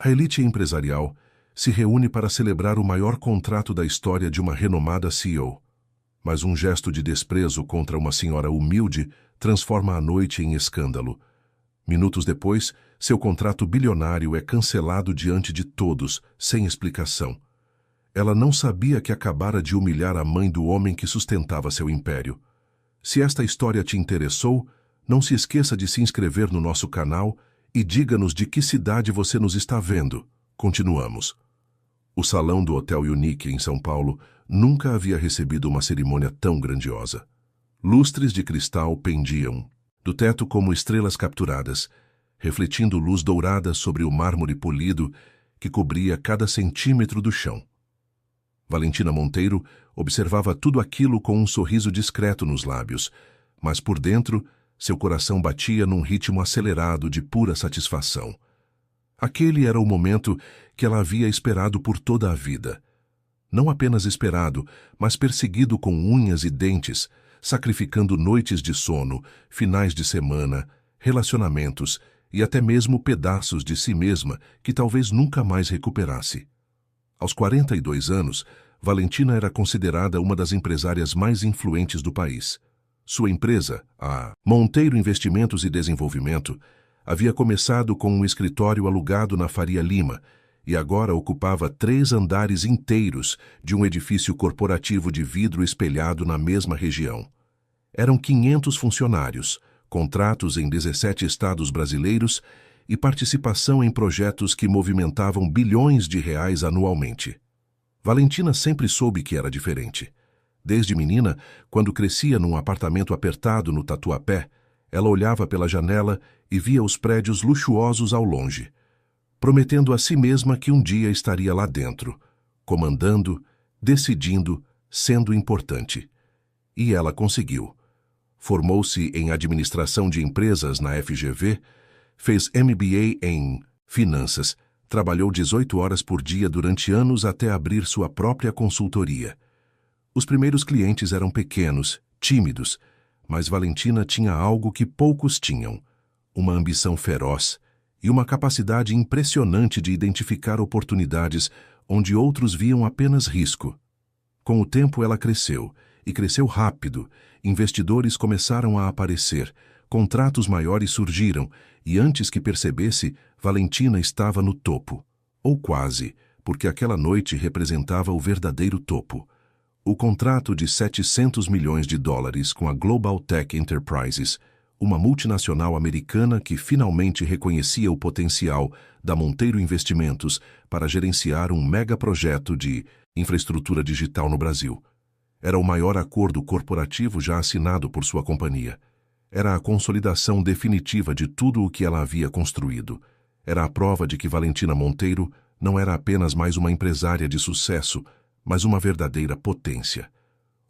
A elite empresarial se reúne para celebrar o maior contrato da história de uma renomada CEO. Mas um gesto de desprezo contra uma senhora humilde transforma a noite em escândalo. Minutos depois, seu contrato bilionário é cancelado diante de todos, sem explicação. Ela não sabia que acabara de humilhar a mãe do homem que sustentava seu império. Se esta história te interessou, não se esqueça de se inscrever no nosso canal e diga-nos de que cidade você nos está vendo. Continuamos. O salão do Hotel Unique, em São Paulo, nunca havia recebido uma cerimônia tão grandiosa. Lustres de cristal pendiam do teto como estrelas capturadas, refletindo luz dourada sobre o mármore polido que cobria cada centímetro do chão. Valentina Monteiro observava tudo aquilo com um sorriso discreto nos lábios, mas por dentro, seu coração batia num ritmo acelerado de pura satisfação. Aquele era o momento que ela havia esperado por toda a vida. Não apenas esperado, mas perseguido com unhas e dentes, sacrificando noites de sono, finais de semana, relacionamentos e até mesmo pedaços de si mesma que talvez nunca mais recuperasse. Aos 42 anos, Valentina era considerada uma das empresárias mais influentes do país. Sua empresa, a Monteiro Investimentos e Desenvolvimento, havia começado com um escritório alugado na Faria Lima e agora ocupava 3 andares inteiros de um edifício corporativo de vidro espelhado na mesma região. Eram 500 funcionários, contratos em 17 estados brasileiros e participação em projetos que movimentavam bilhões de reais anualmente. Valentina sempre soube que era diferente. Desde menina, quando crescia num apartamento apertado no Tatuapé, ela olhava pela janela e via os prédios luxuosos ao longe, prometendo a si mesma que um dia estaria lá dentro, comandando, decidindo, sendo importante. E ela conseguiu. Formou-se em administração de empresas na FGV, fez MBA em finanças, trabalhou 18 horas por dia durante anos até abrir sua própria consultoria. Os primeiros clientes eram pequenos, tímidos, mas Valentina tinha algo que poucos tinham: uma ambição feroz e uma capacidade impressionante de identificar oportunidades onde outros viam apenas risco. Com o tempo ela cresceu, e cresceu rápido. Investidores começaram a aparecer, contratos maiores surgiram, e antes que percebesse, Valentina estava no topo. Ou quase, porque aquela noite representava o verdadeiro topo. O contrato de $700 milhões com a Global Tech Enterprises, uma multinacional americana que finalmente reconhecia o potencial da Monteiro Investimentos para gerenciar um megaprojeto de infraestrutura digital no Brasil. Era o maior acordo corporativo já assinado por sua companhia. Era a consolidação definitiva de tudo o que ela havia construído. Era a prova de que Valentina Monteiro não era apenas mais uma empresária de sucesso, mas uma verdadeira potência.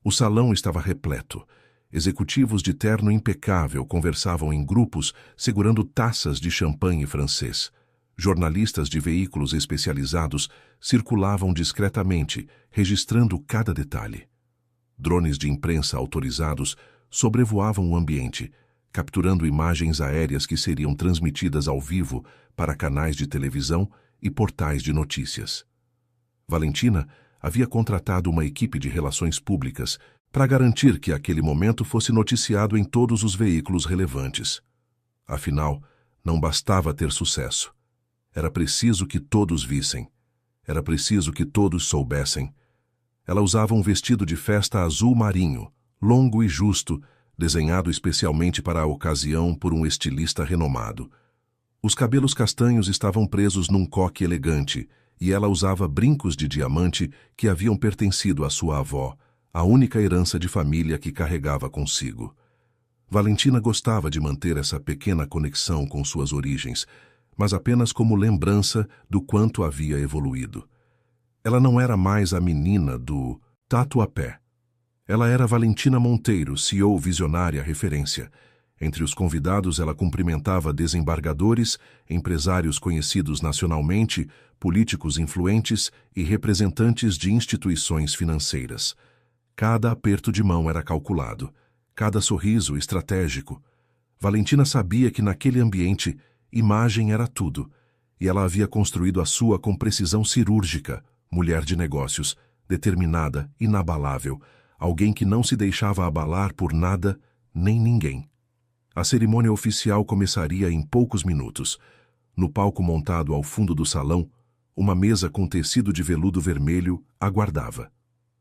O salão estava repleto. Executivos de terno impecável conversavam em grupos, segurando taças de champanhe francês. Jornalistas de veículos especializados circulavam discretamente, registrando cada detalhe. Drones de imprensa autorizados sobrevoavam o ambiente, capturando imagens aéreas que seriam transmitidas ao vivo para canais de televisão e portais de notícias. Valentina havia contratado uma equipe de relações públicas para garantir que aquele momento fosse noticiado em todos os veículos relevantes. Afinal, não bastava ter sucesso. Era preciso que todos vissem. Era preciso que todos soubessem. Ela usava um vestido de festa azul marinho, longo e justo, desenhado especialmente para a ocasião por um estilista renomado. Os cabelos castanhos estavam presos num coque elegante, e ela usava brincos de diamante que haviam pertencido à sua avó, a única herança de família que carregava consigo. Valentina gostava de manter essa pequena conexão com suas origens, mas apenas como lembrança do quanto havia evoluído. Ela não era mais a menina do Tatuapé. Ela era Valentina Monteiro, CEO visionária referência. Entre os convidados, ela cumprimentava desembargadores, empresários conhecidos nacionalmente, políticos influentes e representantes de instituições financeiras. Cada aperto de mão era calculado, cada sorriso estratégico. Valentina sabia que naquele ambiente, imagem era tudo, e ela havia construído a sua com precisão cirúrgica, mulher de negócios, determinada, inabalável, alguém que não se deixava abalar por nada nem ninguém. A cerimônia oficial começaria em poucos minutos. No palco montado ao fundo do salão, uma mesa com tecido de veludo vermelho aguardava.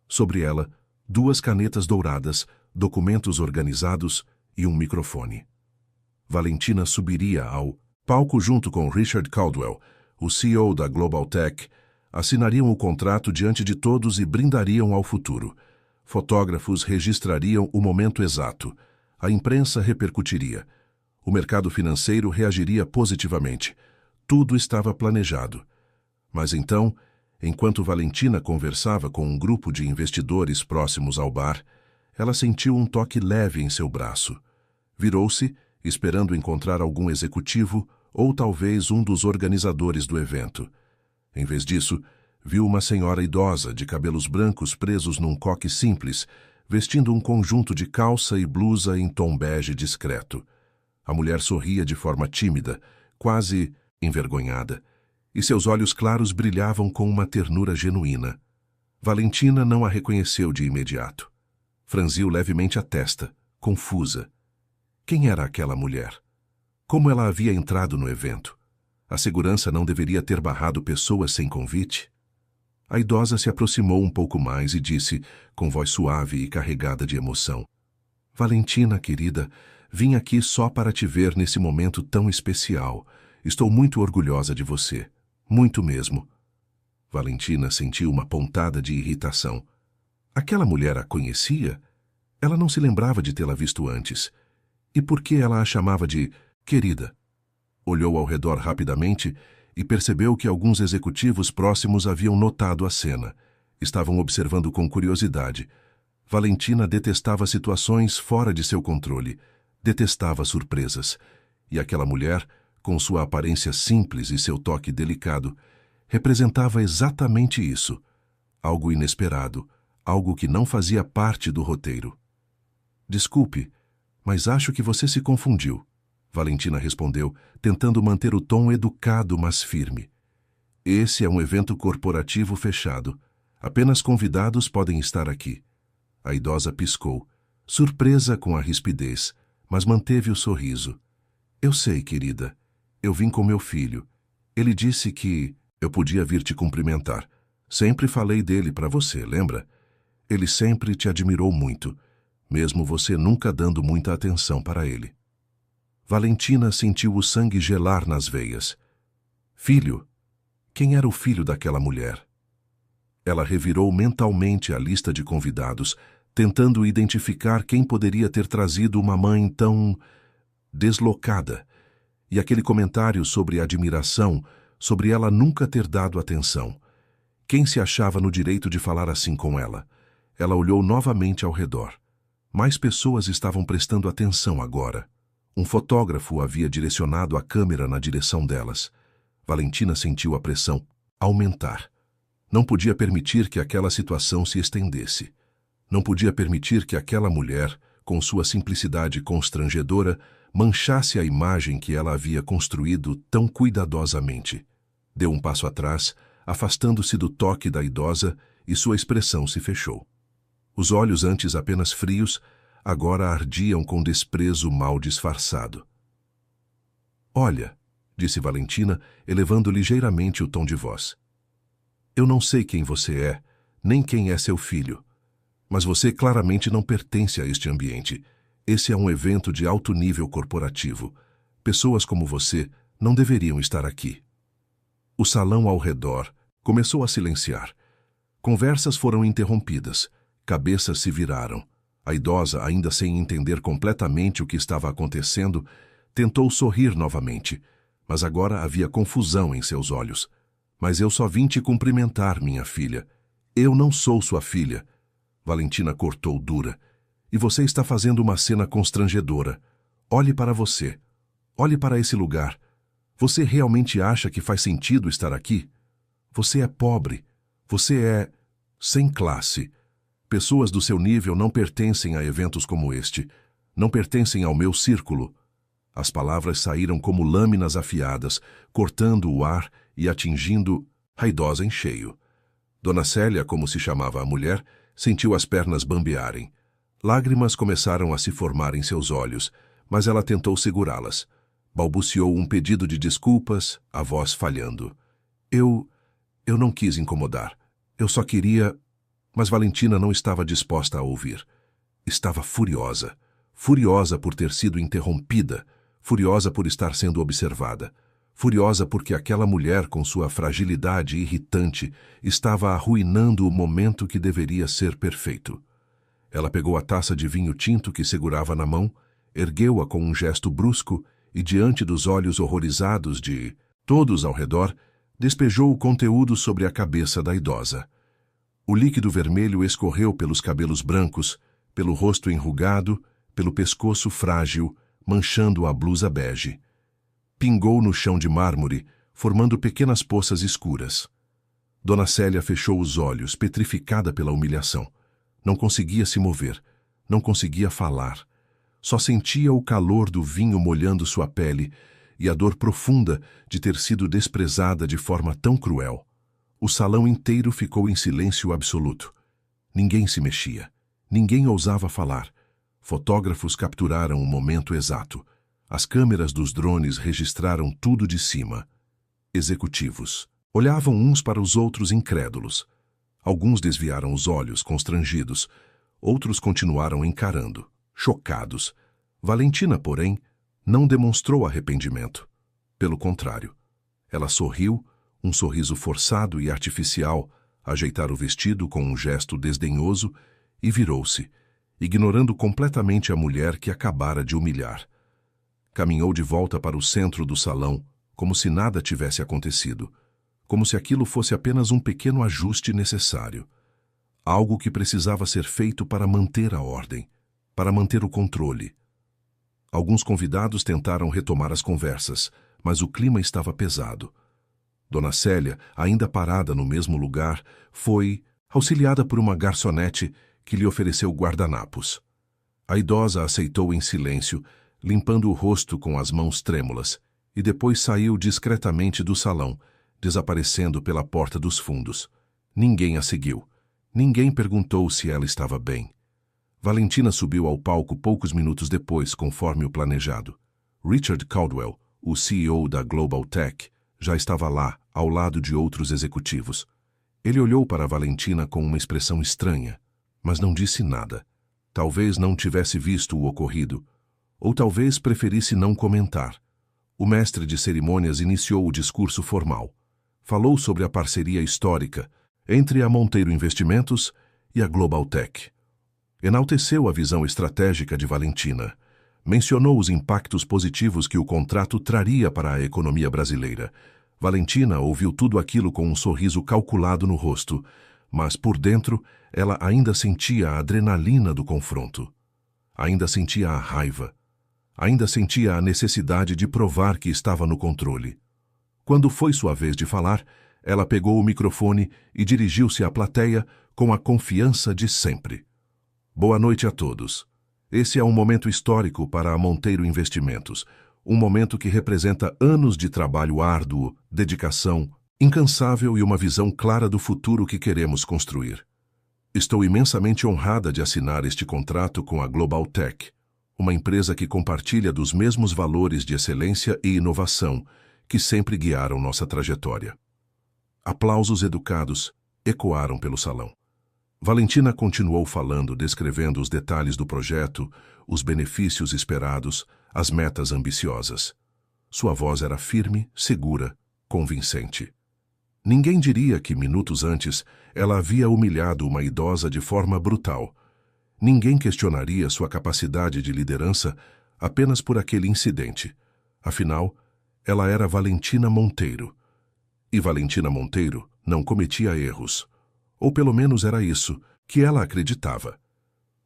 Sobre ela, 2 canetas douradas, documentos organizados e um microfone. Valentina subiria ao palco junto com Richard Caldwell, o CEO da Global Tech, assinariam o contrato diante de todos e brindariam ao futuro. Fotógrafos registrariam o momento exato. A imprensa repercutiria. O mercado financeiro reagiria positivamente. Tudo estava planejado. Mas então, enquanto Valentina conversava com um grupo de investidores próximos ao bar, ela sentiu um toque leve em seu braço. Virou-se, esperando encontrar algum executivo ou talvez um dos organizadores do evento. Em vez disso, viu uma senhora idosa de cabelos brancos presos num coque simples, vestindo um conjunto de calça e blusa em tom bege discreto. A mulher sorria de forma tímida, quase envergonhada, e seus olhos claros brilhavam com uma ternura genuína. Valentina não a reconheceu de imediato. Franziu levemente a testa, confusa. Quem era aquela mulher? Como ela havia entrado no evento? A segurança não deveria ter barrado pessoas sem convite? A idosa se aproximou um pouco mais e disse, com voz suave e carregada de emoção: Valentina, querida, vim aqui só para te ver nesse momento tão especial. Estou muito orgulhosa de você. Muito mesmo. Valentina sentiu uma pontada de irritação. Aquela mulher a conhecia? Ela não se lembrava de tê-la visto antes. E por que ela a chamava de querida? Olhou ao redor rapidamente e percebeu que alguns executivos próximos haviam notado a cena. Estavam observando com curiosidade. Valentina detestava situações fora de seu controle. Detestava surpresas. E aquela mulher, com sua aparência simples e seu toque delicado, representava exatamente isso. Algo inesperado, algo que não fazia parte do roteiro. Desculpe, mas acho que você se confundiu, Valentina respondeu, tentando manter o tom educado, mas firme. Esse é um evento corporativo fechado. Apenas convidados podem estar aqui. A idosa piscou, surpresa com a rispidez, mas manteve o sorriso. Eu sei, querida. Eu vim com meu filho. Ele disse que eu podia vir te cumprimentar. Sempre falei dele para você, lembra? Ele sempre te admirou muito, mesmo você nunca dando muita atenção para ele. Valentina sentiu o sangue gelar nas veias. Filho? Quem era o filho daquela mulher? Ela revirou mentalmente a lista de convidados, tentando identificar quem poderia ter trazido uma mãe tão deslocada. E aquele comentário sobre admiração, sobre ela nunca ter dado atenção. Quem se achava no direito de falar assim com ela? Ela olhou novamente ao redor. Mais pessoas estavam prestando atenção agora. Um fotógrafo havia direcionado a câmera na direção delas. Valentina sentiu a pressão aumentar. Não podia permitir que aquela situação se estendesse. Não podia permitir que aquela mulher, com sua simplicidade constrangedora, manchasse a imagem que ela havia construído tão cuidadosamente. Deu um passo atrás, afastando-se do toque da idosa, e sua expressão se fechou. Os olhos, antes apenas frios, agora ardiam com desprezo mal disfarçado. Olha, disse Valentina, elevando ligeiramente o tom de voz. Eu não sei quem você é, nem quem é seu filho, mas você claramente não pertence a este ambiente. Esse é um evento de alto nível corporativo. Pessoas como você não deveriam estar aqui. O salão ao redor começou a silenciar. Conversas foram interrompidas. Cabeças se viraram. A idosa, ainda sem entender completamente o que estava acontecendo, tentou sorrir novamente, mas agora havia confusão em seus olhos. Mas eu só vim te cumprimentar, minha filha. Eu não sou sua filha. Valentina cortou dura. E você está fazendo uma cena constrangedora. Olhe para você. Olhe para esse lugar. Você realmente acha que faz sentido estar aqui? Você é pobre. Você é sem classe. Pessoas do seu nível não pertencem a eventos como este. Não pertencem ao meu círculo. As palavras saíram como lâminas afiadas, cortando o ar e atingindo a idosa em cheio. Dona Célia, como se chamava a mulher, sentiu as pernas bambearem. Lágrimas começaram a se formar em seus olhos, mas ela tentou segurá-las. Balbuciou um pedido de desculpas, a voz falhando. Eu não quis incomodar. Eu só queria... Mas Valentina não estava disposta a ouvir. Estava furiosa. Furiosa por ter sido interrompida. Furiosa por estar sendo observada. Furiosa porque aquela mulher, com sua fragilidade irritante, estava arruinando o momento que deveria ser perfeito. Ela pegou a taça de vinho tinto que segurava na mão, ergueu-a com um gesto brusco e, diante dos olhos horrorizados de todos ao redor, despejou o conteúdo sobre a cabeça da idosa. O líquido vermelho escorreu pelos cabelos brancos, pelo rosto enrugado, pelo pescoço frágil, manchando a blusa bege. Pingou no chão de mármore, formando pequenas poças escuras. Dona Célia fechou os olhos, petrificada pela humilhação. Não conseguia se mover, não conseguia falar. Só sentia o calor do vinho molhando sua pele e a dor profunda de ter sido desprezada de forma tão cruel. O salão inteiro ficou em silêncio absoluto. Ninguém se mexia. Ninguém ousava falar. Fotógrafos capturaram o momento exato. As câmeras dos drones registraram tudo de cima. Executivos olhavam uns para os outros incrédulos. Alguns desviaram os olhos, constrangidos. Outros continuaram encarando, chocados. Valentina, porém, não demonstrou arrependimento. Pelo contrário, ela sorriu, um sorriso forçado e artificial, ajeitar o vestido com um gesto desdenhoso e virou-se, ignorando completamente a mulher que acabara de humilhar. Caminhou de volta para o centro do salão, como se nada tivesse acontecido, como se aquilo fosse apenas um pequeno ajuste necessário. Algo que precisava ser feito para manter a ordem, para manter o controle. Alguns convidados tentaram retomar as conversas, mas o clima estava pesado. Dona Célia, ainda parada no mesmo lugar, foi auxiliada por uma garçonete que lhe ofereceu guardanapos. A idosa aceitou em silêncio, limpando o rosto com as mãos trêmulas, e depois saiu discretamente do salão, desaparecendo pela porta dos fundos. Ninguém a seguiu. Ninguém perguntou se ela estava bem. Valentina subiu ao palco poucos minutos depois, conforme o planejado. Richard Caldwell, o CEO da Global Tech, já estava lá, ao lado de outros executivos. Ele olhou para Valentina com uma expressão estranha, mas não disse nada. Talvez não tivesse visto o ocorrido, ou talvez preferisse não comentar. O mestre de cerimônias iniciou o discurso formal. Falou sobre a parceria histórica entre a Monteiro Investimentos e a Global Tech. Enalteceu a visão estratégica de Valentina. Mencionou os impactos positivos que o contrato traria para a economia brasileira. Valentina ouviu tudo aquilo com um sorriso calculado no rosto, mas por dentro ela ainda sentia a adrenalina do confronto. Ainda sentia a raiva. Ainda sentia a necessidade de provar que estava no controle. Quando foi sua vez de falar, ela pegou o microfone e dirigiu-se à plateia com a confiança de sempre. Boa noite a todos. Esse é um momento histórico para a Monteiro Investimentos, um momento que representa anos de trabalho árduo, dedicação, incansável e uma visão clara do futuro que queremos construir. Estou imensamente honrada de assinar este contrato com a Global Tech, uma empresa que compartilha dos mesmos valores de excelência e inovação que sempre guiaram nossa trajetória. Aplausos educados ecoaram pelo salão. Valentina continuou falando, descrevendo os detalhes do projeto, os benefícios esperados, as metas ambiciosas. Sua voz era firme, segura, convincente. Ninguém diria que, minutos antes, ela havia humilhado uma idosa de forma brutal. Ninguém questionaria sua capacidade de liderança apenas por aquele incidente. Afinal, ela era Valentina Monteiro. E Valentina Monteiro não cometia erros. Ou pelo menos era isso que ela acreditava.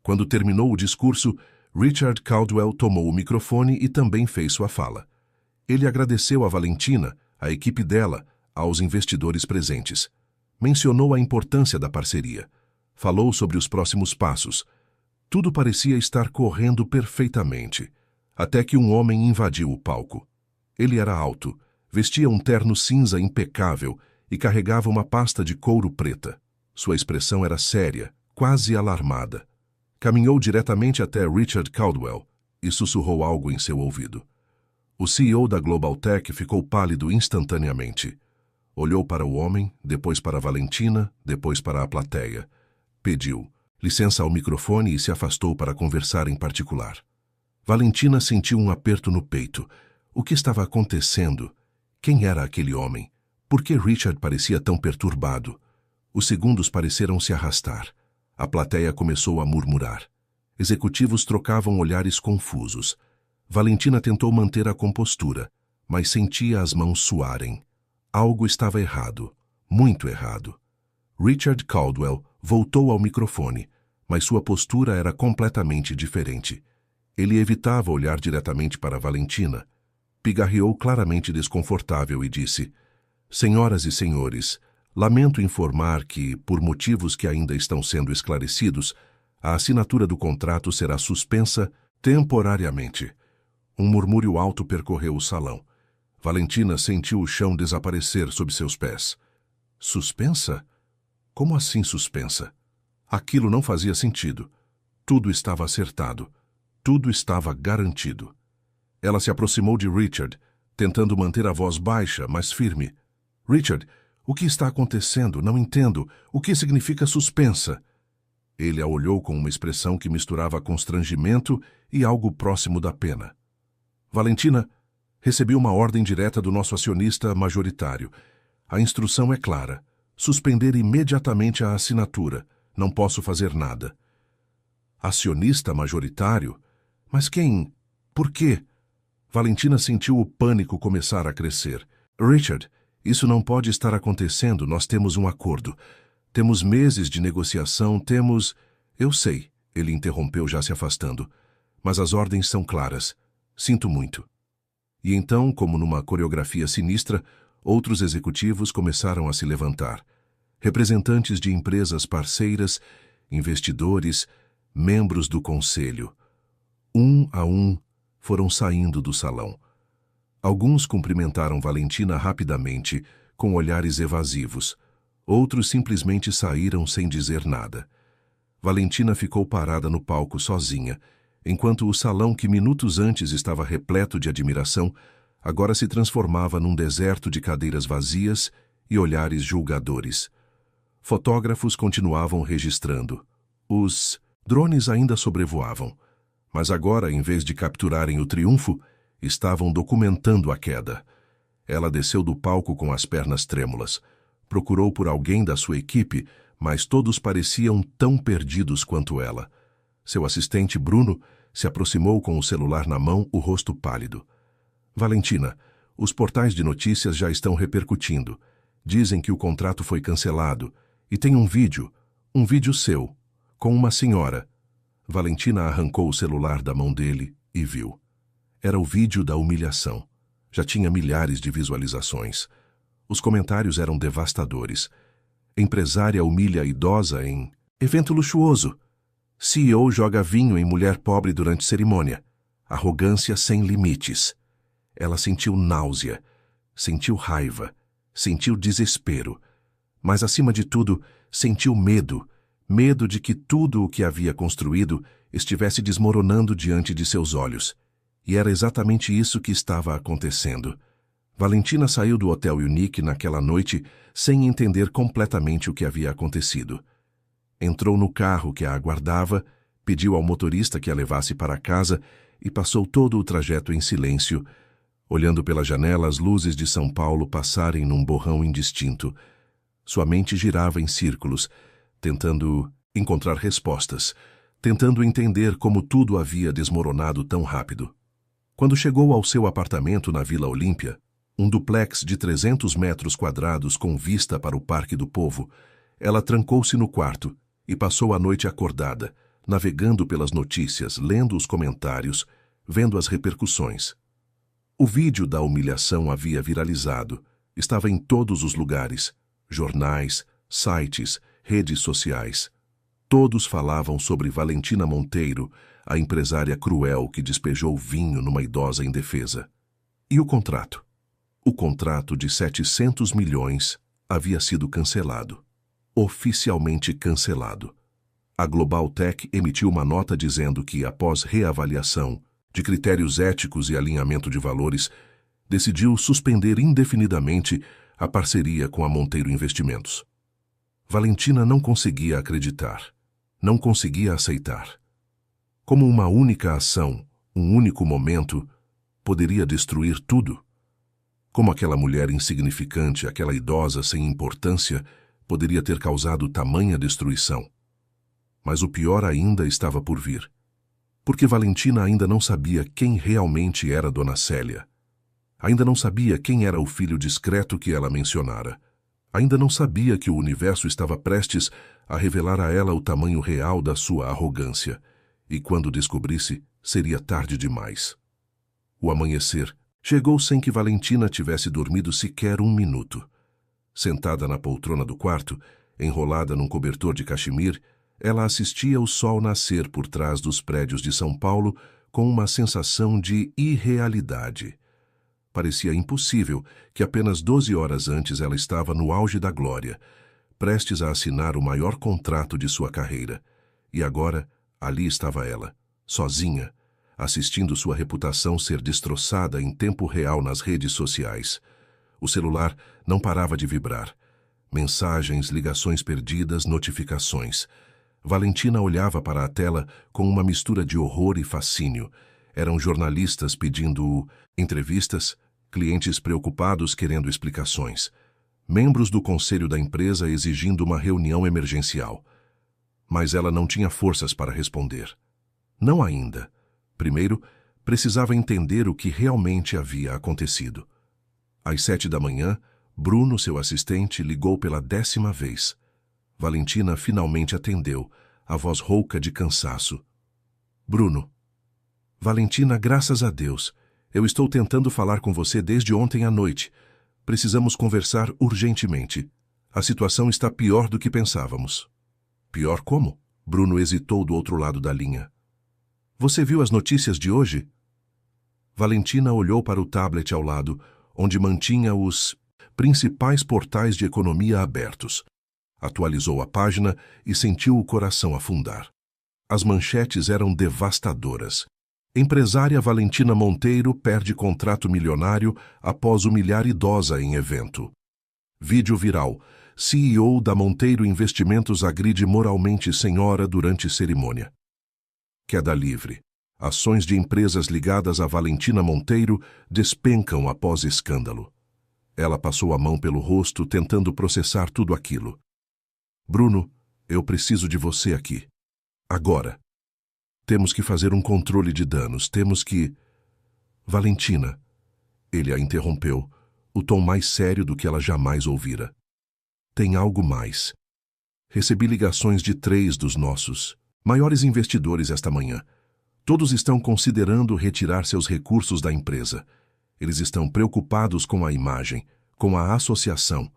Quando terminou o discurso, Richard Caldwell tomou o microfone e também fez sua fala. Ele agradeceu a Valentina, a equipe dela, aos investidores presentes. Mencionou a importância da parceria. Falou sobre os próximos passos. Tudo parecia estar correndo perfeitamente. até que um homem invadiu o palco. Ele era alto, vestia um terno cinza impecável e carregava uma pasta de couro preta. Sua expressão era séria, quase alarmada. Caminhou diretamente até Richard Caldwell e sussurrou algo em seu ouvido. O CEO da Global Tech ficou pálido instantaneamente. Olhou para o homem, depois para Valentina, depois para a plateia. Pediu licença ao microfone e se afastou para conversar em particular. Valentina sentiu um aperto no peito. O que estava acontecendo? Quem era aquele homem? Por que Richard parecia tão perturbado? Os segundos pareceram se arrastar. A plateia começou a murmurar. Executivos trocavam olhares confusos. Valentina tentou manter a compostura, mas sentia as mãos suarem. Algo estava errado, muito errado. Richard Caldwell voltou ao microfone, mas sua postura era completamente diferente. Ele evitava olhar diretamente para Valentina. Pigarreou claramente desconfortável e disse: Senhoras e senhores, lamento informar que, por motivos que ainda estão sendo esclarecidos, a assinatura do contrato será suspensa temporariamente. Um murmúrio alto percorreu o salão. Valentina sentiu o chão desaparecer sob seus pés. Suspensa? Como assim suspensa? Aquilo não fazia sentido. Tudo estava acertado. Tudo estava garantido. Ela se aproximou de Richard, tentando manter a voz baixa, mas firme. Richard, o que está acontecendo? Não entendo. O que significa suspensa? Ele a olhou com uma expressão que misturava constrangimento e algo próximo da pena. Valentina, recebi uma ordem direta do nosso acionista majoritário. A instrução é clara. Suspender imediatamente a assinatura. Não posso fazer nada. Acionista majoritário? Mas quem? Por quê? Valentina sentiu o pânico começar a crescer. Richard, isso não pode estar acontecendo. Nós temos um acordo. Temos meses de negociação, temos... Eu sei, ele interrompeu já se afastando. Mas as ordens são claras. Sinto muito. E então, como numa coreografia sinistra, outros executivos começaram a se levantar. Representantes de empresas parceiras, investidores, membros do conselho. Um a um, foram saindo do salão. Alguns cumprimentaram Valentina rapidamente, com olhares evasivos. Outros simplesmente saíram sem dizer nada. Valentina ficou parada no palco sozinha, enquanto o salão que minutos antes estava repleto de admiração, agora se transformava num deserto de cadeiras vazias e olhares julgadores. Fotógrafos continuavam registrando. Os drones ainda sobrevoavam, mas agora, em vez de capturarem o triunfo, estavam documentando a queda. Ela desceu do palco com as pernas trêmulas. Procurou por alguém da sua equipe, mas todos pareciam tão perdidos quanto ela. Seu assistente, Bruno, se aproximou com o celular na mão, o rosto pálido. Valentina, os portais de notícias já estão repercutindo. Dizem que o contrato foi cancelado. E tem um vídeo seu, com uma senhora. Valentina arrancou o celular da mão dele e viu. Era o vídeo da humilhação. Já tinha milhares de visualizações. Os comentários eram devastadores. Empresária humilha idosa em evento luxuoso. CEO joga vinho em mulher pobre durante cerimônia. Arrogância sem limites. Ela sentiu náusea, sentiu raiva, sentiu desespero. Mas, acima de tudo, sentiu medo. Medo de que tudo o que havia construído estivesse desmoronando diante de seus olhos. E era exatamente isso que estava acontecendo. Valentina saiu do Hotel Unique naquela noite sem entender completamente o que havia acontecido. Entrou no carro que a aguardava, pediu ao motorista que a levasse para casa e passou todo o trajeto em silêncio, olhando pela janela as luzes de São Paulo passarem num borrão indistinto. Sua mente girava em círculos, tentando encontrar respostas, tentando entender como tudo havia desmoronado tão rápido. Quando chegou ao seu apartamento na Vila Olímpia, um duplex de 300 metros quadrados com vista para o Parque do Povo, ela trancou-se no quarto e passou a noite acordada, navegando pelas notícias, lendo os comentários, vendo as repercussões. O vídeo da humilhação havia viralizado, estava em todos os lugares, jornais, sites, redes sociais. Todos falavam sobre Valentina Monteiro, a empresária cruel que despejou vinho numa idosa indefesa. E o contrato? O contrato de 700 milhões havia sido cancelado. Oficialmente cancelado. A Global Tech emitiu uma nota dizendo que, após reavaliação de critérios éticos e alinhamento de valores, decidiu suspender indefinidamente a parceria com a Monteiro Investimentos. Valentina não conseguia acreditar, não conseguia aceitar. Como uma única ação, um único momento, poderia destruir tudo? Como aquela mulher insignificante, aquela idosa sem importância, poderia ter causado tamanha destruição? Mas o pior ainda estava por vir. Porque Valentina ainda não sabia quem realmente era Dona Célia. Ainda não sabia quem era o filho discreto que ela mencionara. Ainda não sabia que o universo estava prestes a revelar a ela o tamanho real da sua arrogância. E quando descobrisse, seria tarde demais. O amanhecer chegou sem que Valentina tivesse dormido sequer um minuto. Sentada na poltrona do quarto, enrolada num cobertor de cachemir, ela assistia o sol nascer por trás dos prédios de São Paulo com uma sensação de irrealidade. Parecia impossível que apenas 12 horas antes ela estava no auge da glória, prestes a assinar o maior contrato de sua carreira. E agora, ali estava ela, sozinha, assistindo sua reputação ser destroçada em tempo real nas redes sociais. O celular não parava de vibrar. Mensagens, ligações perdidas, notificações. Valentina olhava para a tela com uma mistura de horror e fascínio. Eram jornalistas pedindo entrevistas, clientes preocupados querendo explicações, membros do conselho da empresa exigindo uma reunião emergencial. Mas ela não tinha forças para responder. Não ainda. Primeiro, precisava entender o que realmente havia acontecido. Às 7 da manhã, Bruno, seu assistente, ligou pela 10ª vez. Valentina finalmente atendeu, a voz rouca de cansaço. Bruno. Valentina, graças a Deus. Eu estou tentando falar com você desde ontem à noite. Precisamos conversar urgentemente. A situação está pior do que pensávamos. Pior como? Bruno hesitou do outro lado da linha. Você viu as notícias de hoje? Valentina olhou para o tablet ao lado, onde mantinha os principais portais de economia abertos. Atualizou a página e sentiu o coração afundar. As manchetes eram devastadoras. Empresária Valentina Monteiro perde contrato milionário após humilhar idosa em evento. Vídeo viral. CEO da Monteiro Investimentos agride moralmente senhora durante cerimônia. Queda livre. Ações de empresas ligadas a Valentina Monteiro despencam após escândalo. Ela passou a mão pelo rosto tentando processar tudo aquilo. Bruno, eu preciso de você aqui. Agora. Temos que fazer um controle de danos, temos que... Valentina. Ele a interrompeu, o tom mais sério do que ela jamais ouvira. Tem algo mais. Recebi ligações de 3 dos nossos maiores investidores esta manhã. Todos estão considerando retirar seus recursos da empresa. Eles estão preocupados com a imagem, com a associação.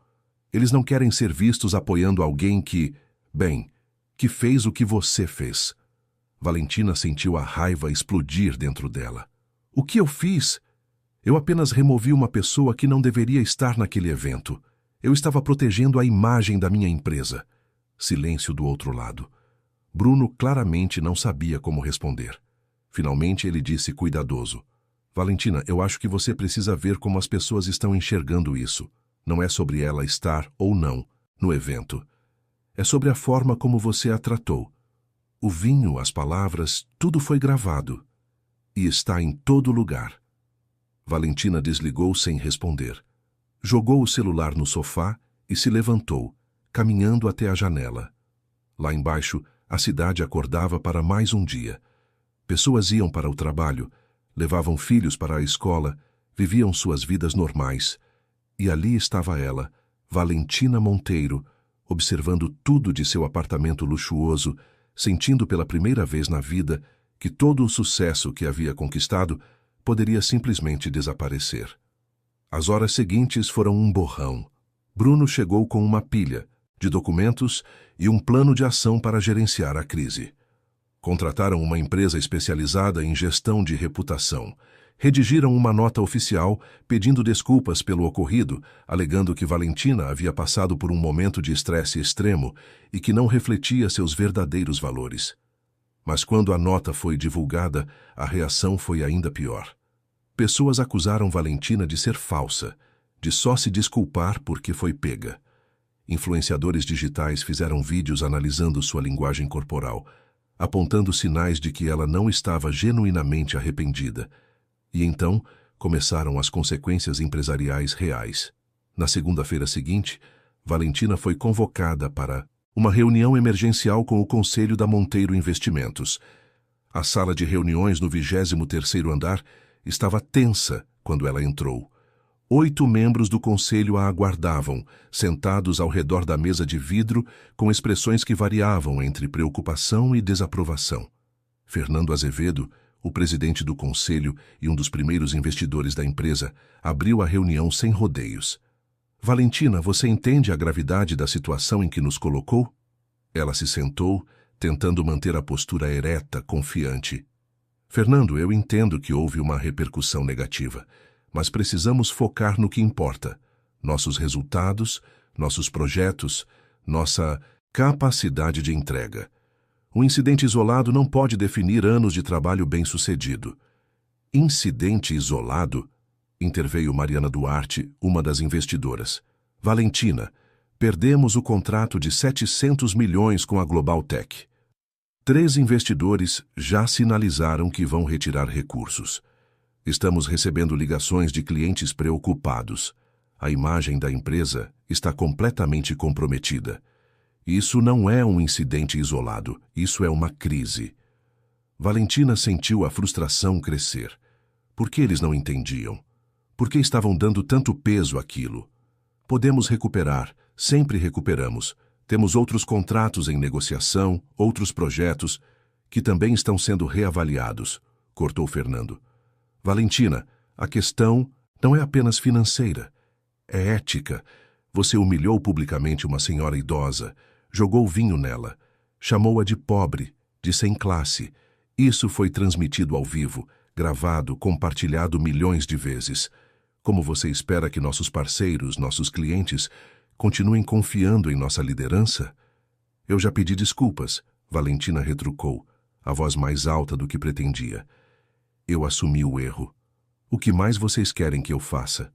Eles não querem ser vistos apoiando alguém que, bem, que fez o que você fez. Valentina sentiu a raiva explodir dentro dela. O que eu fiz? Eu apenas removi uma pessoa que não deveria estar naquele evento. Eu estava protegendo a imagem da minha empresa. Silêncio do outro lado. Bruno claramente não sabia como responder. Finalmente ele disse cuidadoso. Valentina, eu acho que você precisa ver como as pessoas estão enxergando isso. Não é sobre ela estar ou não no evento. É sobre a forma como você a tratou. O vinho, as palavras, tudo foi gravado. E está em todo lugar. Valentina desligou sem responder. Jogou o celular no sofá e se levantou, caminhando até a janela. Lá embaixo, a cidade acordava para mais um dia. Pessoas iam para o trabalho, levavam filhos para a escola, viviam suas vidas normais. E ali estava ela, Valentina Monteiro, observando tudo de seu apartamento luxuoso, sentindo pela primeira vez na vida que todo o sucesso que havia conquistado poderia simplesmente desaparecer. As horas seguintes foram um borrão. Bruno chegou com uma pilha de documentos e um plano de ação para gerenciar a crise. Contrataram uma empresa especializada em gestão de reputação. Redigiram uma nota oficial pedindo desculpas pelo ocorrido, alegando que Valentina havia passado por um momento de estresse extremo e que não refletia seus verdadeiros valores. Mas quando a nota foi divulgada, a reação foi ainda pior. Pessoas acusaram Valentina de ser falsa, de só se desculpar porque foi pega. Influenciadores digitais fizeram vídeos analisando sua linguagem corporal, apontando sinais de que ela não estava genuinamente arrependida. E então começaram as consequências empresariais reais. Na segunda-feira seguinte, Valentina foi convocada para uma reunião emergencial com o Conselho da Monteiro Investimentos. A sala de reuniões no 23º andar estava tensa quando ela entrou. 8 membros do conselho a aguardavam, sentados ao redor da mesa de vidro, com expressões que variavam entre preocupação e desaprovação. Fernando Azevedo, o presidente do conselho e um dos primeiros investidores da empresa, abriu a reunião sem rodeios. Valentina, você entende a gravidade da situação em que nos colocou? Ela se sentou, tentando manter a postura ereta, confiante. Fernando, eu entendo que houve uma repercussão negativa, mas precisamos focar no que importa: nossos resultados, nossos projetos, nossa capacidade de entrega. Um incidente isolado não pode definir anos de trabalho bem-sucedido. Incidente isolado? Interveio Mariana Duarte, uma das investidoras. Valentina, perdemos o contrato de 700 milhões com a Global Tech. 3 investidores já sinalizaram que vão retirar recursos. Estamos recebendo ligações de clientes preocupados. A imagem da empresa está completamente comprometida. Isso não é um incidente isolado, isso é uma crise. Valentina sentiu a frustração crescer. Por que eles não entendiam? Por que estavam dando tanto peso àquilo? Podemos recuperar, sempre recuperamos. Temos outros contratos em negociação, outros projetos, que também estão sendo reavaliados, cortou Fernando. Valentina, a questão não é apenas financeira, é ética. Você humilhou publicamente uma senhora idosa, jogou vinho nela, chamou-a de pobre, de sem classe. Isso foi transmitido ao vivo, gravado, compartilhado milhões de vezes. Como você espera que nossos parceiros, nossos clientes, continuem confiando em nossa liderança? Eu já pedi desculpas, Valentina retrucou, a voz mais alta do que pretendia. Eu assumi o erro. O que mais vocês querem que eu faça?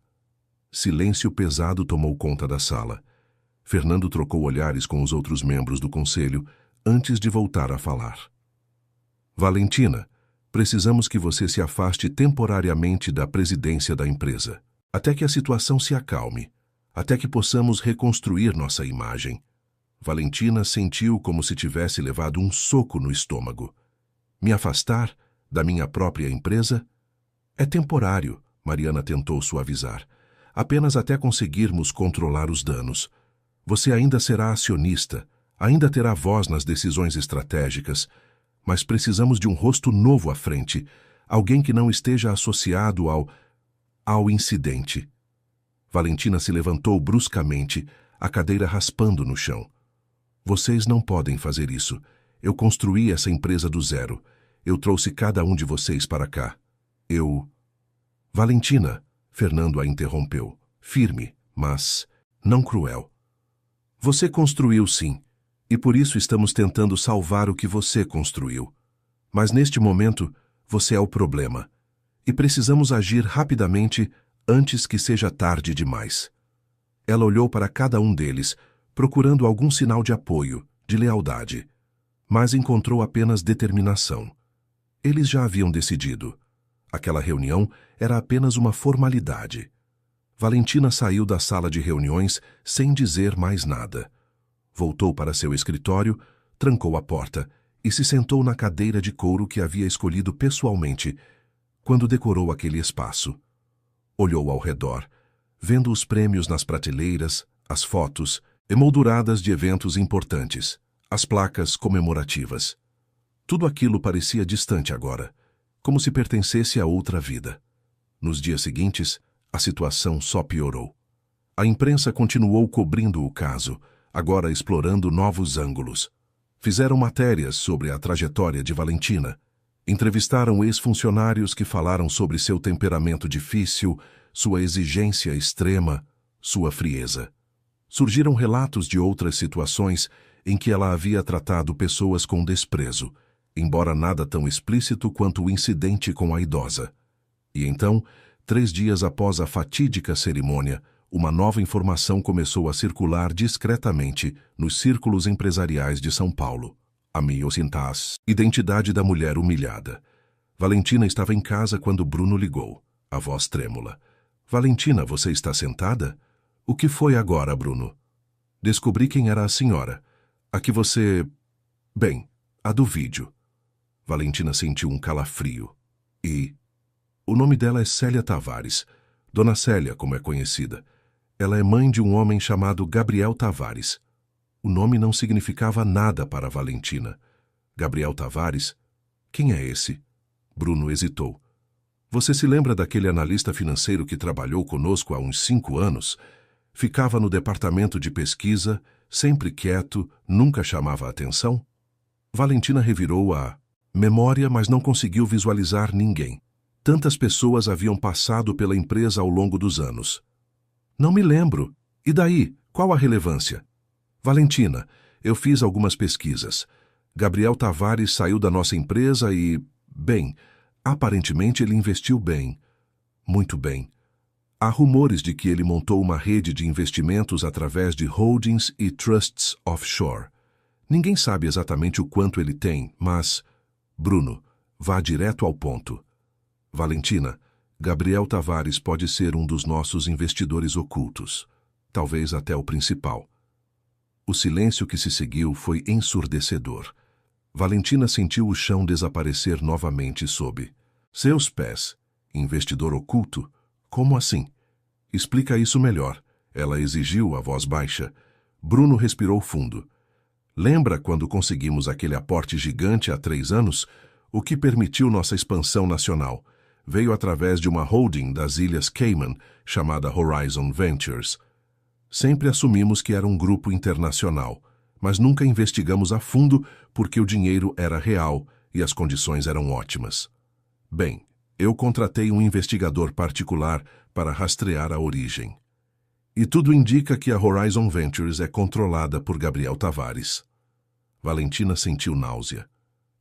Silêncio pesado tomou conta da sala. Fernando trocou olhares com os outros membros do conselho antes de voltar a falar. Valentina, precisamos que você se afaste temporariamente da presidência da empresa, até que a situação se acalme, até que possamos reconstruir nossa imagem. Valentina sentiu como se tivesse levado um soco no estômago. Me afastar da minha própria empresa? É temporário, Mariana tentou suavizar. Apenas até conseguirmos controlar os danos. Você ainda será acionista, ainda terá voz nas decisões estratégicas, mas precisamos de um rosto novo à frente, alguém que não esteja associado ao incidente. Valentina se levantou bruscamente, a cadeira raspando no chão. Vocês não podem fazer isso. Eu construí essa empresa do zero. Eu trouxe cada um de vocês para cá. Valentina, Fernando a interrompeu, firme, mas não cruel. Você construiu sim, e por isso estamos tentando salvar o que você construiu. Mas neste momento, você é o problema, e precisamos agir rapidamente antes que seja tarde demais. Ela olhou para cada um deles, procurando algum sinal de apoio, de lealdade, mas encontrou apenas determinação. Eles já haviam decidido. Aquela reunião era apenas uma formalidade. Valentina saiu da sala de reuniões sem dizer mais nada. Voltou para seu escritório, trancou a porta e se sentou na cadeira de couro que havia escolhido pessoalmente quando decorou aquele espaço. Olhou ao redor, vendo os prêmios nas prateleiras, as fotos, emolduradas de eventos importantes, as placas comemorativas. Tudo aquilo parecia distante agora, como se pertencesse a outra vida. Nos dias seguintes, a situação só piorou. A imprensa continuou cobrindo o caso, agora explorando novos ângulos. Fizeram matérias sobre a trajetória de Valentina. Entrevistaram ex-funcionários que falaram sobre seu temperamento difícil, sua exigência extrema, sua frieza. Surgiram relatos de outras situações em que ela havia tratado pessoas com desprezo, embora nada tão explícito quanto o incidente com a idosa. E então, 3 dias após a fatídica cerimônia, uma nova informação começou a circular discretamente nos círculos empresariais de São Paulo. Amiosintas, identidade da mulher humilhada. Valentina estava em casa quando Bruno ligou, a voz trêmula. Valentina, você está sentada? O que foi agora, Bruno? Descobri quem era a senhora. A que você... Bem, a do vídeo. Valentina sentiu um calafrio. E... O nome dela é Célia Tavares. Dona Célia, como é conhecida. Ela é mãe de um homem chamado Gabriel Tavares. O nome não significava nada para Valentina. Gabriel Tavares? Quem é esse? Bruno hesitou. Você se lembra daquele analista financeiro que trabalhou conosco há uns 5 anos? Ficava no departamento de pesquisa, sempre quieto, nunca chamava a atenção? Valentina revirou a memória, mas não conseguiu visualizar ninguém. Tantas pessoas haviam passado pela empresa ao longo dos anos. Não me lembro. E daí? Qual a relevância? Valentina, eu fiz algumas pesquisas. Gabriel Tavares saiu da nossa empresa e... Bem, aparentemente ele investiu bem. Muito bem. Há rumores de que ele montou uma rede de investimentos através de holdings e trusts offshore. Ninguém sabe exatamente o quanto ele tem, mas... Bruno, vá direto ao ponto. Valentina, Gabriel Tavares pode ser um dos nossos investidores ocultos. Talvez até o principal. O silêncio que se seguiu foi ensurdecedor. Valentina sentiu o chão desaparecer novamente sob seus pés. Investidor oculto? Como assim? Explica isso melhor. Ela exigiu a voz baixa. Bruno respirou fundo. Lembra quando conseguimos aquele aporte gigante há 3 anos? O que permitiu nossa expansão nacional? Veio através de uma holding das Ilhas Cayman, chamada Horizon Ventures. Sempre assumimos que era um grupo internacional, mas nunca investigamos a fundo porque o dinheiro era real e as condições eram ótimas. Bem, eu contratei um investigador particular para rastrear a origem. E tudo indica que a Horizon Ventures é controlada por Gabriel Tavares. Valentina sentiu náusea.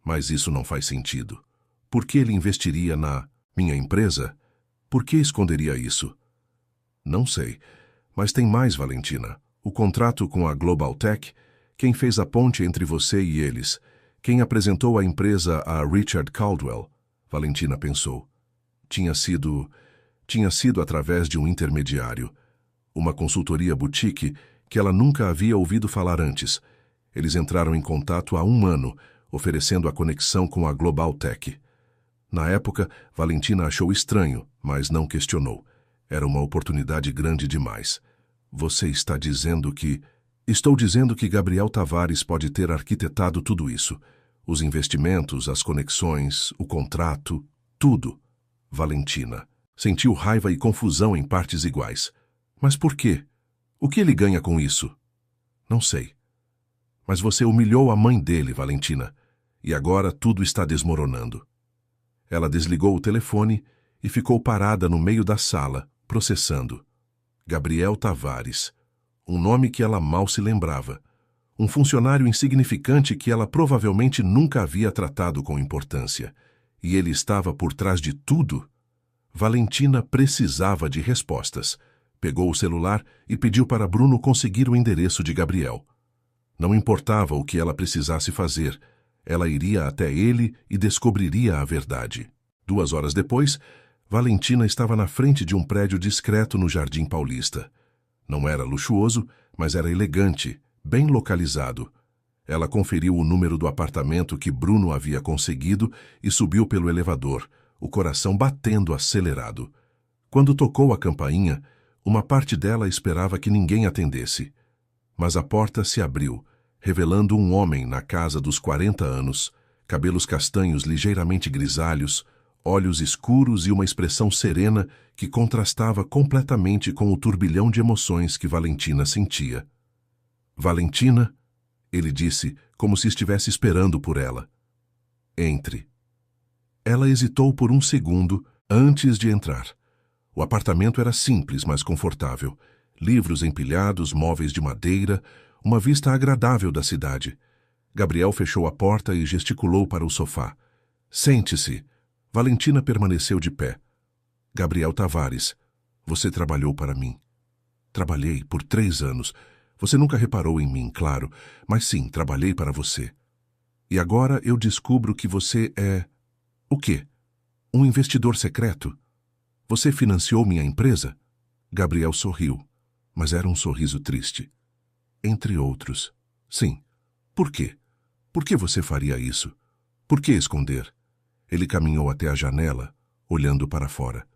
Mas isso não faz sentido. Por que ele investiria na minha empresa? Por que esconderia isso? Não sei. Mas tem mais, Valentina. O contrato com a Global Tech, quem fez a ponte entre você e eles, quem apresentou a empresa a Richard Caldwell, Valentina pensou. Tinha sido através de um intermediário. Uma consultoria boutique que ela nunca havia ouvido falar antes. Eles entraram em contato há 1 ano, oferecendo a conexão com a Global Tech. Na época, Valentina achou estranho, mas não questionou. Era uma oportunidade grande demais. Você está dizendo que... Estou dizendo que Gabriel Tavares pode ter arquitetado tudo isso. Os investimentos, as conexões, o contrato, tudo. Valentina sentiu raiva e confusão em partes iguais. Mas por quê? O que ele ganha com isso? Não sei. Mas você humilhou a mãe dele, Valentina. E agora tudo está desmoronando. Ela desligou o telefone e ficou parada no meio da sala, processando. Gabriel Tavares. Um nome que ela mal se lembrava. Um funcionário insignificante que ela provavelmente nunca havia tratado com importância. E ele estava por trás de tudo? Valentina precisava de respostas. Pegou o celular e pediu para Bruno conseguir o endereço de Gabriel. Não importava o que ela precisasse fazer. Ela iria até ele e descobriria a verdade. 2 horas depois, Valentina estava na frente de um prédio discreto no Jardim Paulista. Não era luxuoso, mas era elegante, bem localizado. Ela conferiu o número do apartamento que Bruno havia conseguido e subiu pelo elevador, o coração batendo acelerado. Quando tocou a campainha, uma parte dela esperava que ninguém atendesse. Mas a porta se abriu, revelando um homem na casa dos 40 anos, cabelos castanhos ligeiramente grisalhos, olhos escuros e uma expressão serena que contrastava completamente com o turbilhão de emoções que Valentina sentia. Valentina, Ele disse, como se estivesse esperando por ela. Entre. Ela hesitou por um segundo antes de entrar. O apartamento era simples, mas confortável. Livros empilhados, móveis de madeira, uma vista agradável da cidade. Gabriel fechou a porta e gesticulou para o sofá. Sente-se. Valentina permaneceu de pé. Gabriel Tavares, você trabalhou para mim. Trabalhei por 3 anos. Você nunca reparou em mim, claro, mas sim, trabalhei para você. E agora eu descubro que você é... O quê? Um investidor secreto? Você financiou minha empresa? Gabriel sorriu, mas era um sorriso triste. Entre outros. Sim. Por quê? Por que você faria isso? Por que esconder? Ele caminhou até a janela, olhando para fora.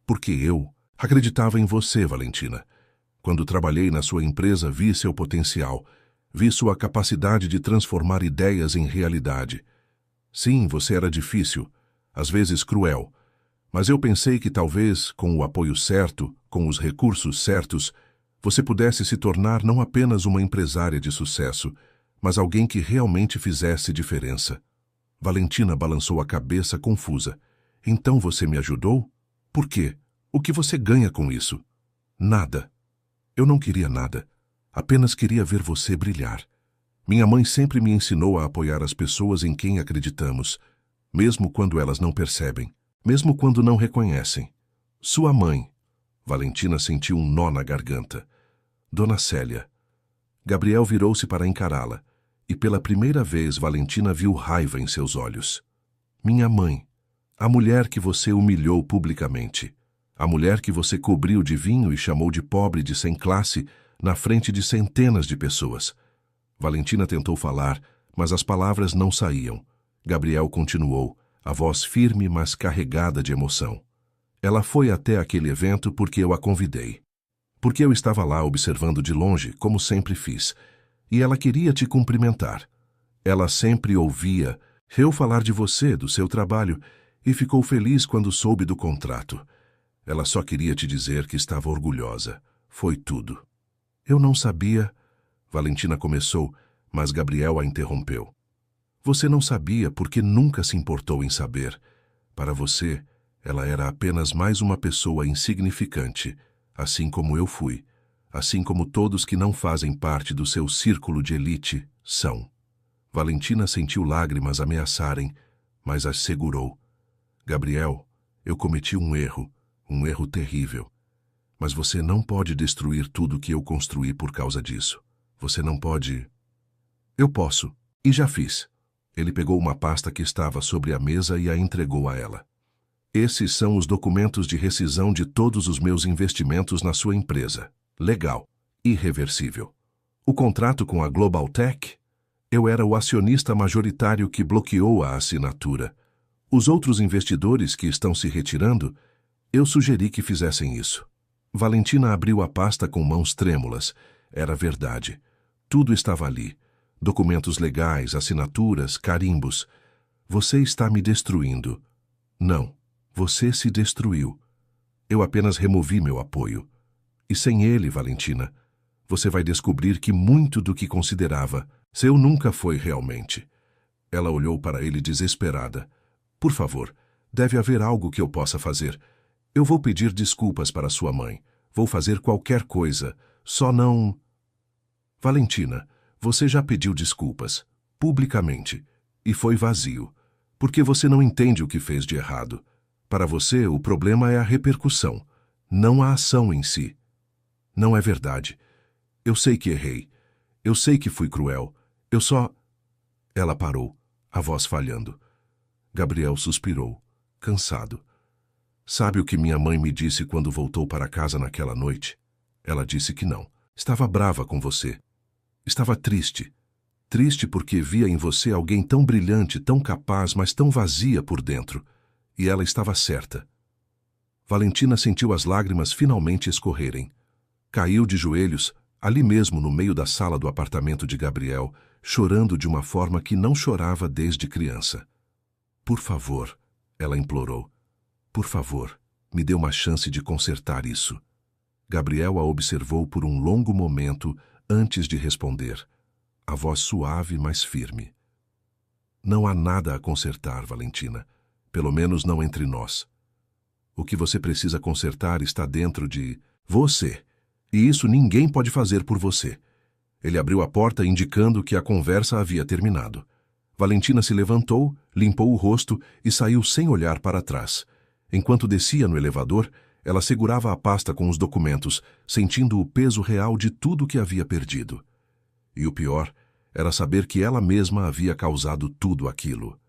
Porque eu acreditava em você, Valentina. Quando trabalhei na sua empresa, vi seu potencial. Vi sua capacidade de transformar ideias em realidade. Sim, você era difícil, às vezes cruel. Mas eu pensei que talvez, com o apoio certo, com os recursos certos, você pudesse se tornar não apenas uma empresária de sucesso, mas alguém que realmente fizesse diferença. Valentina balançou a cabeça confusa. Então você me ajudou? Por quê? O que você ganha com isso? Nada. Eu não queria nada. Apenas queria ver você brilhar. Minha mãe sempre me ensinou a apoiar as pessoas em quem acreditamos, mesmo quando elas não percebem, mesmo quando não reconhecem. Sua mãe. Valentina sentiu um nó na garganta. Dona Célia. Gabriel virou-se para encará-la, e pela primeira vez Valentina viu raiva em seus olhos. Minha mãe. A mulher que você humilhou publicamente. A mulher que você cobriu de vinho e chamou de pobre de sem classe na frente de centenas de pessoas. Valentina tentou falar, mas as palavras não saíam. Gabriel continuou, a voz firme, mas carregada de emoção. Ela foi até aquele evento porque eu a convidei. Porque eu estava lá observando de longe, como sempre fiz, e ela queria te cumprimentar. Ela sempre ouvia eu falar de você, do seu trabalho, e ficou feliz quando soube do contrato. Ela só queria te dizer que estava orgulhosa. Foi tudo. Eu não sabia... Valentina começou, mas Gabriel a interrompeu. Você não sabia porque nunca se importou em saber. Para você, ela era apenas mais uma pessoa insignificante, assim como eu fui, assim como todos que não fazem parte do seu círculo de elite são. Valentina sentiu lágrimas ameaçarem, mas as segurou. Gabriel, eu cometi um erro terrível. Mas você não pode destruir tudo que eu construí por causa disso. Você não pode... Eu posso, e já fiz. Ele pegou uma pasta que estava sobre a mesa e a entregou a ela. Esses são os documentos de rescisão de todos os meus investimentos na sua empresa. Legal. Irreversível. O contrato com a Global Tech? Eu era o acionista majoritário que bloqueou a assinatura. Os outros investidores que estão se retirando, eu sugeri que fizessem isso. Valentina abriu a pasta com mãos trêmulas. Era verdade. Tudo estava ali. Documentos legais, assinaturas, carimbos. Você está me destruindo. Não, você se destruiu. Eu apenas removi meu apoio. E sem ele, Valentina, você vai descobrir que muito do que considerava seu nunca foi realmente. Ela olhou para ele desesperada. Por favor, deve haver algo que eu possa fazer. Eu vou pedir desculpas para sua mãe. Vou fazer qualquer coisa. Só não... Valentina, você já pediu desculpas, publicamente, e foi vazio, porque você não entende o que fez de errado. Para você, o problema é a repercussão, não a ação em si. Não é verdade. Eu sei que errei. Eu sei que fui cruel. Eu só... Ela parou, a voz falhando. Gabriel suspirou, cansado. Sabe o que minha mãe me disse quando voltou para casa naquela noite? Ela disse que não. Estava brava com você. Estava triste. Triste porque via em você alguém tão brilhante, tão capaz, mas tão vazia por dentro. E ela estava certa. Valentina sentiu as lágrimas finalmente escorrerem. Caiu de joelhos, ali mesmo no meio da sala do apartamento de Gabriel, chorando de uma forma que não chorava desde criança. Por favor, ela implorou. Por favor, me dê uma chance de consertar isso. Gabriel a observou por um longo momento antes de responder. a voz suave, mas firme. Não há nada a consertar, Valentina. Pelo menos não entre nós. O que você precisa consertar está dentro de você. E isso ninguém pode fazer por você. Ele abriu a porta indicando que a conversa havia terminado. Valentina se levantou, limpou o rosto e saiu sem olhar para trás. Enquanto descia no elevador, ela segurava a pasta com os documentos, sentindo o peso real de tudo que havia perdido. E o pior era saber que ela mesma havia causado tudo aquilo.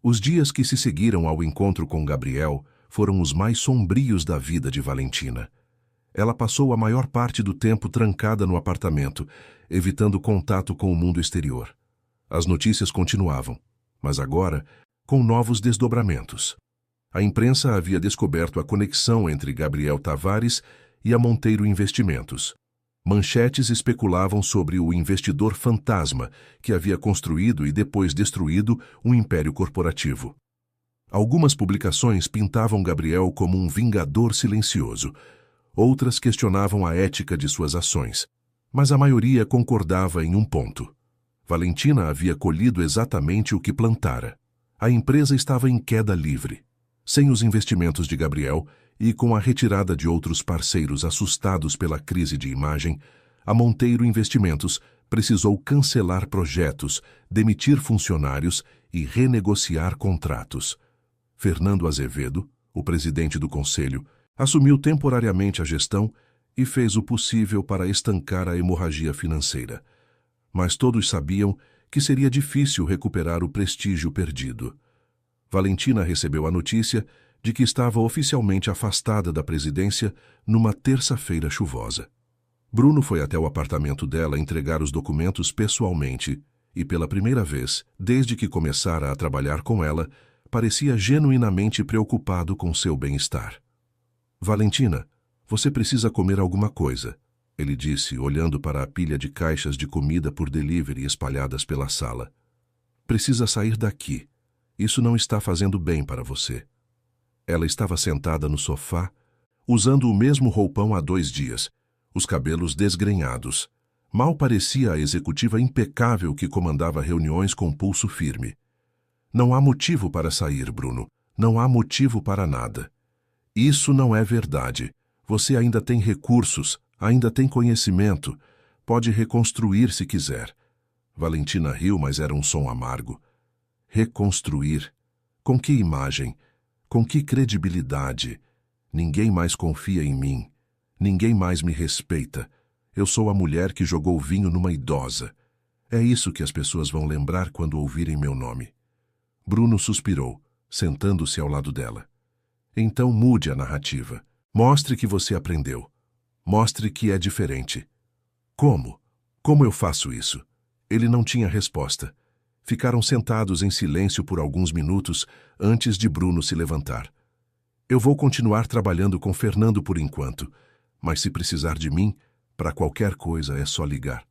Os dias que se seguiram ao encontro com Gabriel foram os mais sombrios da vida de Valentina. Ela passou a maior parte do tempo trancada no apartamento, evitando contato com o mundo exterior. As notícias continuavam, mas agora com novos desdobramentos. A imprensa havia descoberto a conexão entre Gabriel Tavares e a Monteiro Investimentos. Manchetes especulavam sobre o investidor fantasma que havia construído e depois destruído um império corporativo. Algumas publicações pintavam Gabriel como um vingador silencioso. Outras questionavam a ética de suas ações, mas a maioria concordava em um ponto. Valentina havia colhido exatamente o que plantara. A empresa estava em queda livre. Sem os investimentos de Gabriel e com a retirada de outros parceiros assustados pela crise de imagem, a Monteiro Investimentos precisou cancelar projetos, demitir funcionários e renegociar contratos. Fernando Azevedo, o presidente do conselho, assumiu temporariamente a gestão e fez o possível para estancar a hemorragia financeira. Mas todos sabiam que seria difícil recuperar o prestígio perdido. Valentina recebeu a notícia de que estava oficialmente afastada da presidência numa terça-feira chuvosa. Bruno foi até o apartamento dela entregar os documentos pessoalmente e, pela primeira vez, desde que começara a trabalhar com ela, parecia genuinamente preocupado com seu bem-estar. Valentina, você precisa comer alguma coisa, ele disse, olhando para a pilha de caixas de comida por delivery espalhadas pela sala. Precisa sair daqui. Isso não está fazendo bem para você. Ela estava sentada no sofá, usando o mesmo roupão há 2 dias, os cabelos desgrenhados. Mal parecia a executiva impecável que comandava reuniões com pulso firme. Não há motivo para sair, Bruno. Não há motivo para nada. Isso não é verdade. Você ainda tem recursos, ainda tem conhecimento. Pode reconstruir se quiser. Valentina riu, mas era um som amargo. Reconstruir? Com que imagem? Com que credibilidade? Ninguém mais confia em mim. Ninguém mais me respeita. Eu sou a mulher que jogou vinho numa idosa. É isso que as pessoas vão lembrar quando ouvirem meu nome. Bruno suspirou, sentando-se ao lado dela. Então mude a narrativa. Mostre que você aprendeu. Mostre que é diferente. Como? Como eu faço isso? Ele não tinha resposta. Ficaram sentados em silêncio por alguns minutos antes de Bruno se levantar. Eu vou continuar trabalhando com Fernando por enquanto, mas se precisar de mim, para qualquer coisa é só ligar.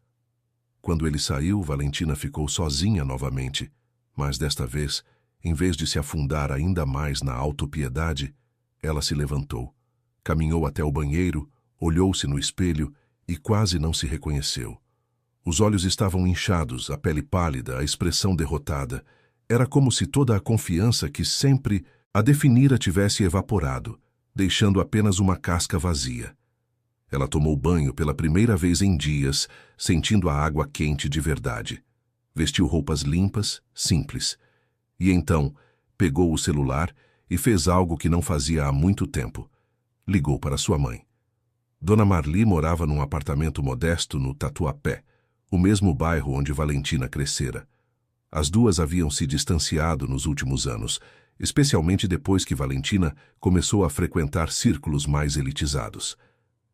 Quando ele saiu, Valentina ficou sozinha novamente, mas desta vez, em vez de se afundar ainda mais na autopiedade, ela se levantou, caminhou até o banheiro, olhou-se no espelho e quase não se reconheceu. Os olhos estavam inchados, a pele pálida, a expressão derrotada. Era como se toda a confiança que sempre a definira tivesse evaporado, deixando apenas uma casca vazia. Ela tomou banho pela primeira vez em dias, sentindo a água quente de verdade. Vestiu roupas limpas, simples. E então, pegou o celular e fez algo que não fazia há muito tempo. Ligou para sua mãe. Dona Marli morava num apartamento modesto no Tatuapé, o mesmo bairro onde Valentina crescera. As duas haviam se distanciado nos últimos anos, especialmente depois que Valentina começou a frequentar círculos mais elitizados.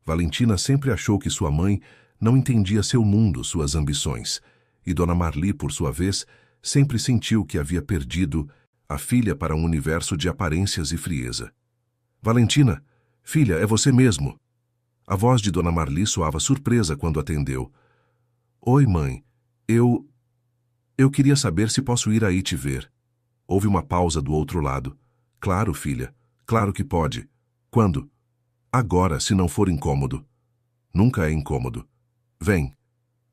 Valentina sempre achou que sua mãe não entendia seu mundo, suas ambições, e Dona Marli, por sua vez, sempre sentiu que havia perdido a filha para um universo de aparências e frieza. Valentina, filha, é você mesmo. A voz de Dona Marli soava surpresa quando atendeu. Oi, mãe. Eu queria saber se posso ir aí te ver. Houve uma pausa do outro lado. Claro, filha. Claro que pode. Quando? Agora, se não for incômodo. Nunca é incômodo. Vem.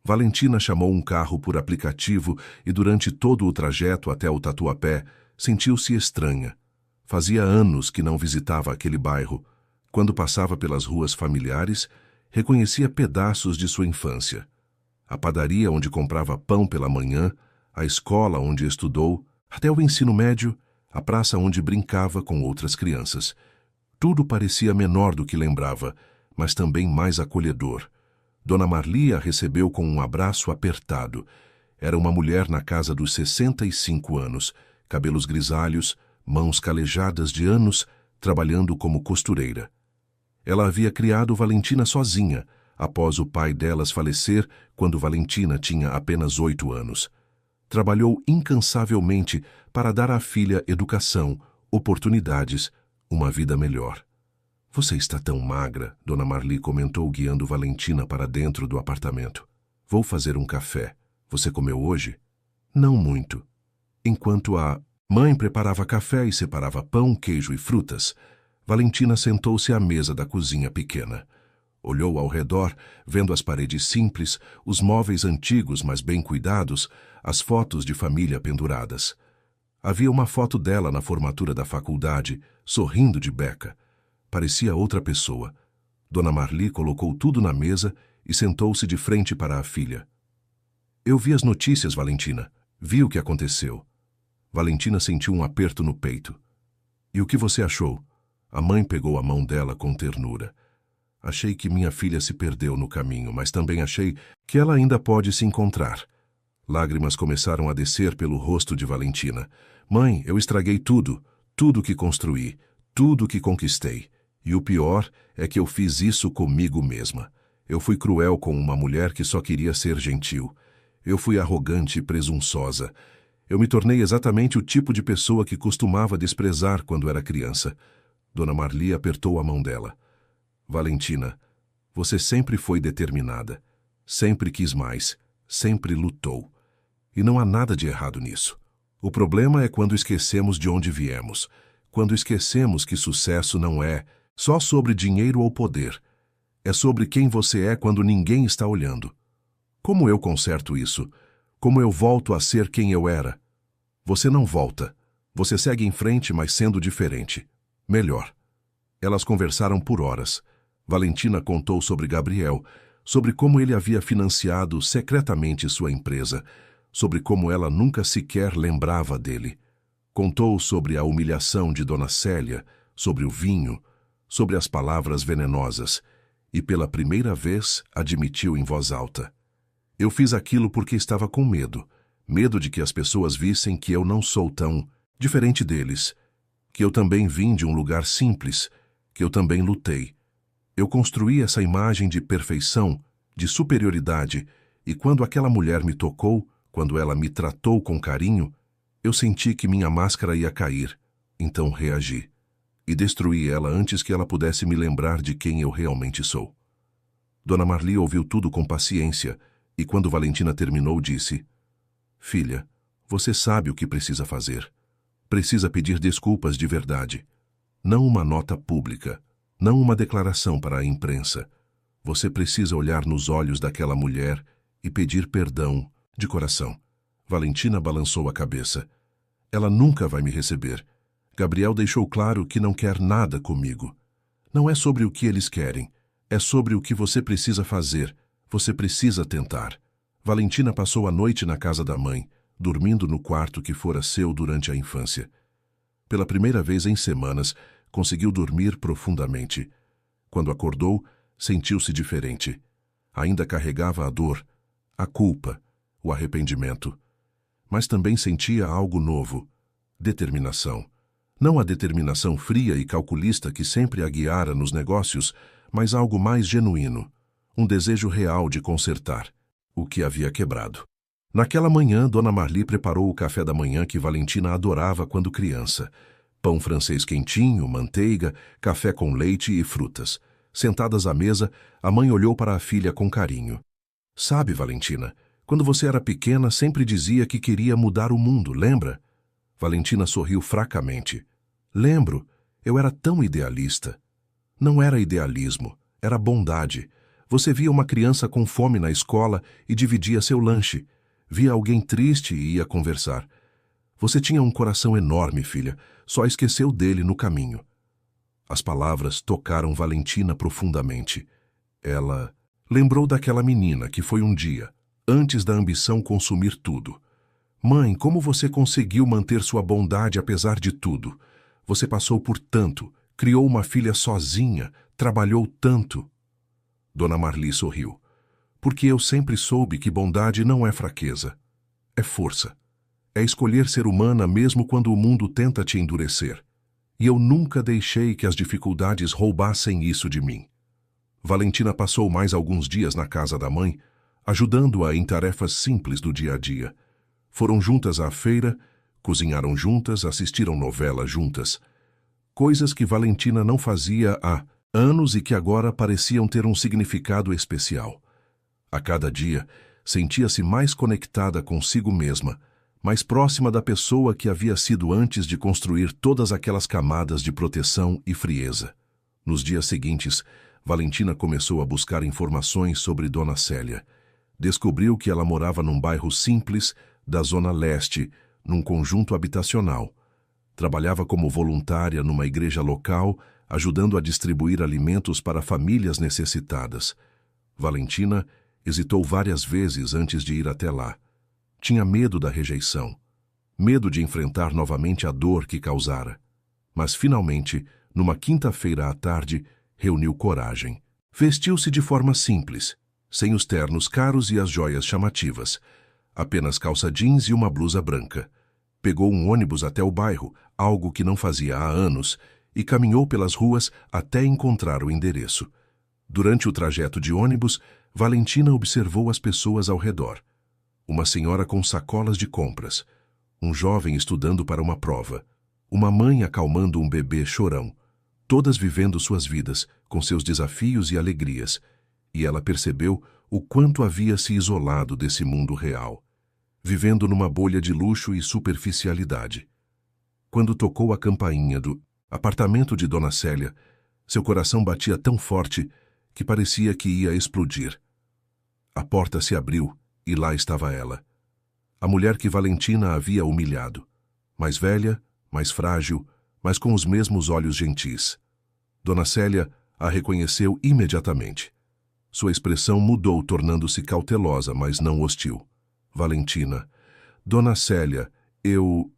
Valentina chamou um carro por aplicativo e durante todo o trajeto até o Tatuapé sentiu-se estranha. Fazia anos que não visitava aquele bairro. Quando passava pelas ruas familiares, reconhecia pedaços de sua infância. A padaria onde comprava pão pela manhã, a escola onde estudou, até o ensino médio, a praça onde brincava com outras crianças. Tudo parecia menor do que lembrava, mas também mais acolhedor. Dona Marli a recebeu com um abraço apertado. Era uma mulher na casa dos 65 anos, cabelos grisalhos, mãos calejadas de anos, trabalhando como costureira. Ela havia criado Valentina sozinha, após o pai delas falecer quando Valentina tinha apenas 8 anos. Trabalhou incansavelmente para dar à filha educação, oportunidades, uma vida melhor. Você está tão magra, Dona Marli comentou guiando Valentina para dentro do apartamento. Vou fazer um café. Você comeu hoje? Não muito. Enquanto a mãe preparava café e separava pão, queijo e frutas, Valentina sentou-se à mesa da cozinha pequena. Olhou ao redor, vendo as paredes simples, os móveis antigos mas bem cuidados, as fotos de família penduradas. Havia uma foto dela na formatura da faculdade, sorrindo de beca. Parecia outra pessoa. Dona Marli colocou tudo na mesa e sentou-se de frente para a filha. Eu vi as notícias, Valentina. Vi o que aconteceu. Valentina sentiu um aperto no peito. E o que você achou? A mãe pegou a mão dela com ternura. Achei que minha filha se perdeu no caminho, mas também achei que ela ainda pode se encontrar. Lágrimas começaram a descer pelo rosto de Valentina. Mãe, eu estraguei tudo, tudo que construí, tudo que conquistei. E o pior é que eu fiz isso comigo mesma. Eu fui cruel com uma mulher que só queria ser gentil. Eu fui arrogante e presunçosa. Eu me tornei exatamente o tipo de pessoa que costumava desprezar quando era criança. Dona Marli apertou a mão dela. Valentina, você sempre foi determinada. Sempre quis mais. Sempre lutou. E não há nada de errado nisso. O problema é quando esquecemos de onde viemos. Quando esquecemos que sucesso não é só sobre dinheiro ou poder. É sobre quem você é quando ninguém está olhando. Como eu conserto isso? Como eu volto a ser quem eu era? Você não volta. Você segue em frente, mas sendo diferente. Melhor. Elas conversaram por horas. Valentina contou sobre Gabriel, sobre como ele havia financiado secretamente sua empresa, sobre como ela nunca sequer lembrava dele. Contou sobre a humilhação de Dona Célia, sobre o vinho, sobre as palavras venenosas, e pela primeira vez admitiu em voz alta. Eu fiz aquilo porque estava com medo, medo de que as pessoas vissem que eu não sou tão diferente deles, que eu também vim de um lugar simples, que eu também lutei. Eu construí essa imagem de perfeição, de superioridade, e quando aquela mulher me tocou, quando ela me tratou com carinho, eu senti que minha máscara ia cair, então reagi. E destruí ela antes que ela pudesse me lembrar de quem eu realmente sou. Dona Marli ouviu tudo com paciência, e quando Valentina terminou, disse: Filha, você sabe o que precisa fazer. Precisa pedir desculpas de verdade. Não uma nota pública, não uma declaração para a imprensa. Você precisa olhar nos olhos daquela mulher e pedir perdão de coração. Valentina balançou a cabeça. Ela nunca vai me receber. Gabriel deixou claro que não quer nada comigo. Não é sobre o que eles querem, é sobre o que você precisa fazer. Você precisa tentar. Valentina passou a noite na casa da mãe, dormindo no quarto que fora seu durante a infância. Pela primeira vez em semanas, conseguiu dormir profundamente. Quando acordou, sentiu-se diferente. Ainda carregava a dor, a culpa, o arrependimento. Mas também sentia algo novo, determinação. Não a determinação fria e calculista que sempre a guiara nos negócios, mas algo mais genuíno, um desejo real de consertar o que havia quebrado. Naquela manhã, Dona Marli preparou o café da manhã que Valentina adorava quando criança. Pão francês quentinho, manteiga, café com leite e frutas. Sentadas à mesa, a mãe olhou para a filha com carinho. Sabe, Valentina, quando você era pequena sempre dizia que queria mudar o mundo, lembra? Valentina sorriu fracamente. Lembro, eu era tão idealista. Não era idealismo, era bondade. Você via uma criança com fome na escola e dividia seu lanche. Via alguém triste e ia conversar. Você tinha um coração enorme, filha. Só esqueceu dele no caminho. As palavras tocaram Valentina profundamente. Ela lembrou daquela menina que foi um dia, antes da ambição consumir tudo. Mãe, como você conseguiu manter sua bondade apesar de tudo? Você passou por tanto, criou uma filha sozinha, trabalhou tanto. Dona Marli sorriu. Porque eu sempre soube que bondade não é fraqueza. É força. É escolher ser humana mesmo quando o mundo tenta te endurecer. E eu nunca deixei que as dificuldades roubassem isso de mim. Valentina passou mais alguns dias na casa da mãe, ajudando-a em tarefas simples do dia a dia. Foram juntas à feira, cozinharam juntas, assistiram novela juntas. Coisas que Valentina não fazia há anos e que agora pareciam ter um significado especial. A cada dia, sentia-se mais conectada consigo mesma, mais próxima da pessoa que havia sido antes de construir todas aquelas camadas de proteção e frieza. Nos dias seguintes, Valentina começou a buscar informações sobre Dona Célia. Descobriu que ela morava num bairro simples da Zona Leste, num conjunto habitacional. Trabalhava como voluntária numa igreja local, ajudando a distribuir alimentos para famílias necessitadas. Valentina hesitou várias vezes antes de ir até lá. Tinha medo da rejeição, medo de enfrentar novamente a dor que causara. Mas, finalmente, numa quinta-feira à tarde, reuniu coragem. Vestiu-se de forma simples, sem os ternos caros e as joias chamativas. Apenas calça jeans e uma blusa branca. Pegou um ônibus até o bairro, algo que não fazia há anos, e caminhou pelas ruas até encontrar o endereço. Durante o trajeto de ônibus, Valentina observou as pessoas ao redor. Uma senhora com sacolas de compras, um jovem estudando para uma prova, uma mãe acalmando um bebê chorão, todas vivendo suas vidas, com seus desafios e alegrias, e ela percebeu o quanto havia se isolado desse mundo real, vivendo numa bolha de luxo e superficialidade. Quando tocou a campainha do apartamento de Dona Célia, seu coração batia tão forte que parecia que ia explodir. A porta se abriu e lá estava ela. A mulher que Valentina havia humilhado. Mais velha, mais frágil, mas com os mesmos olhos gentis. Dona Célia a reconheceu imediatamente. Sua expressão mudou, tornando-se cautelosa, mas não hostil. Valentina. Dona Célia, eu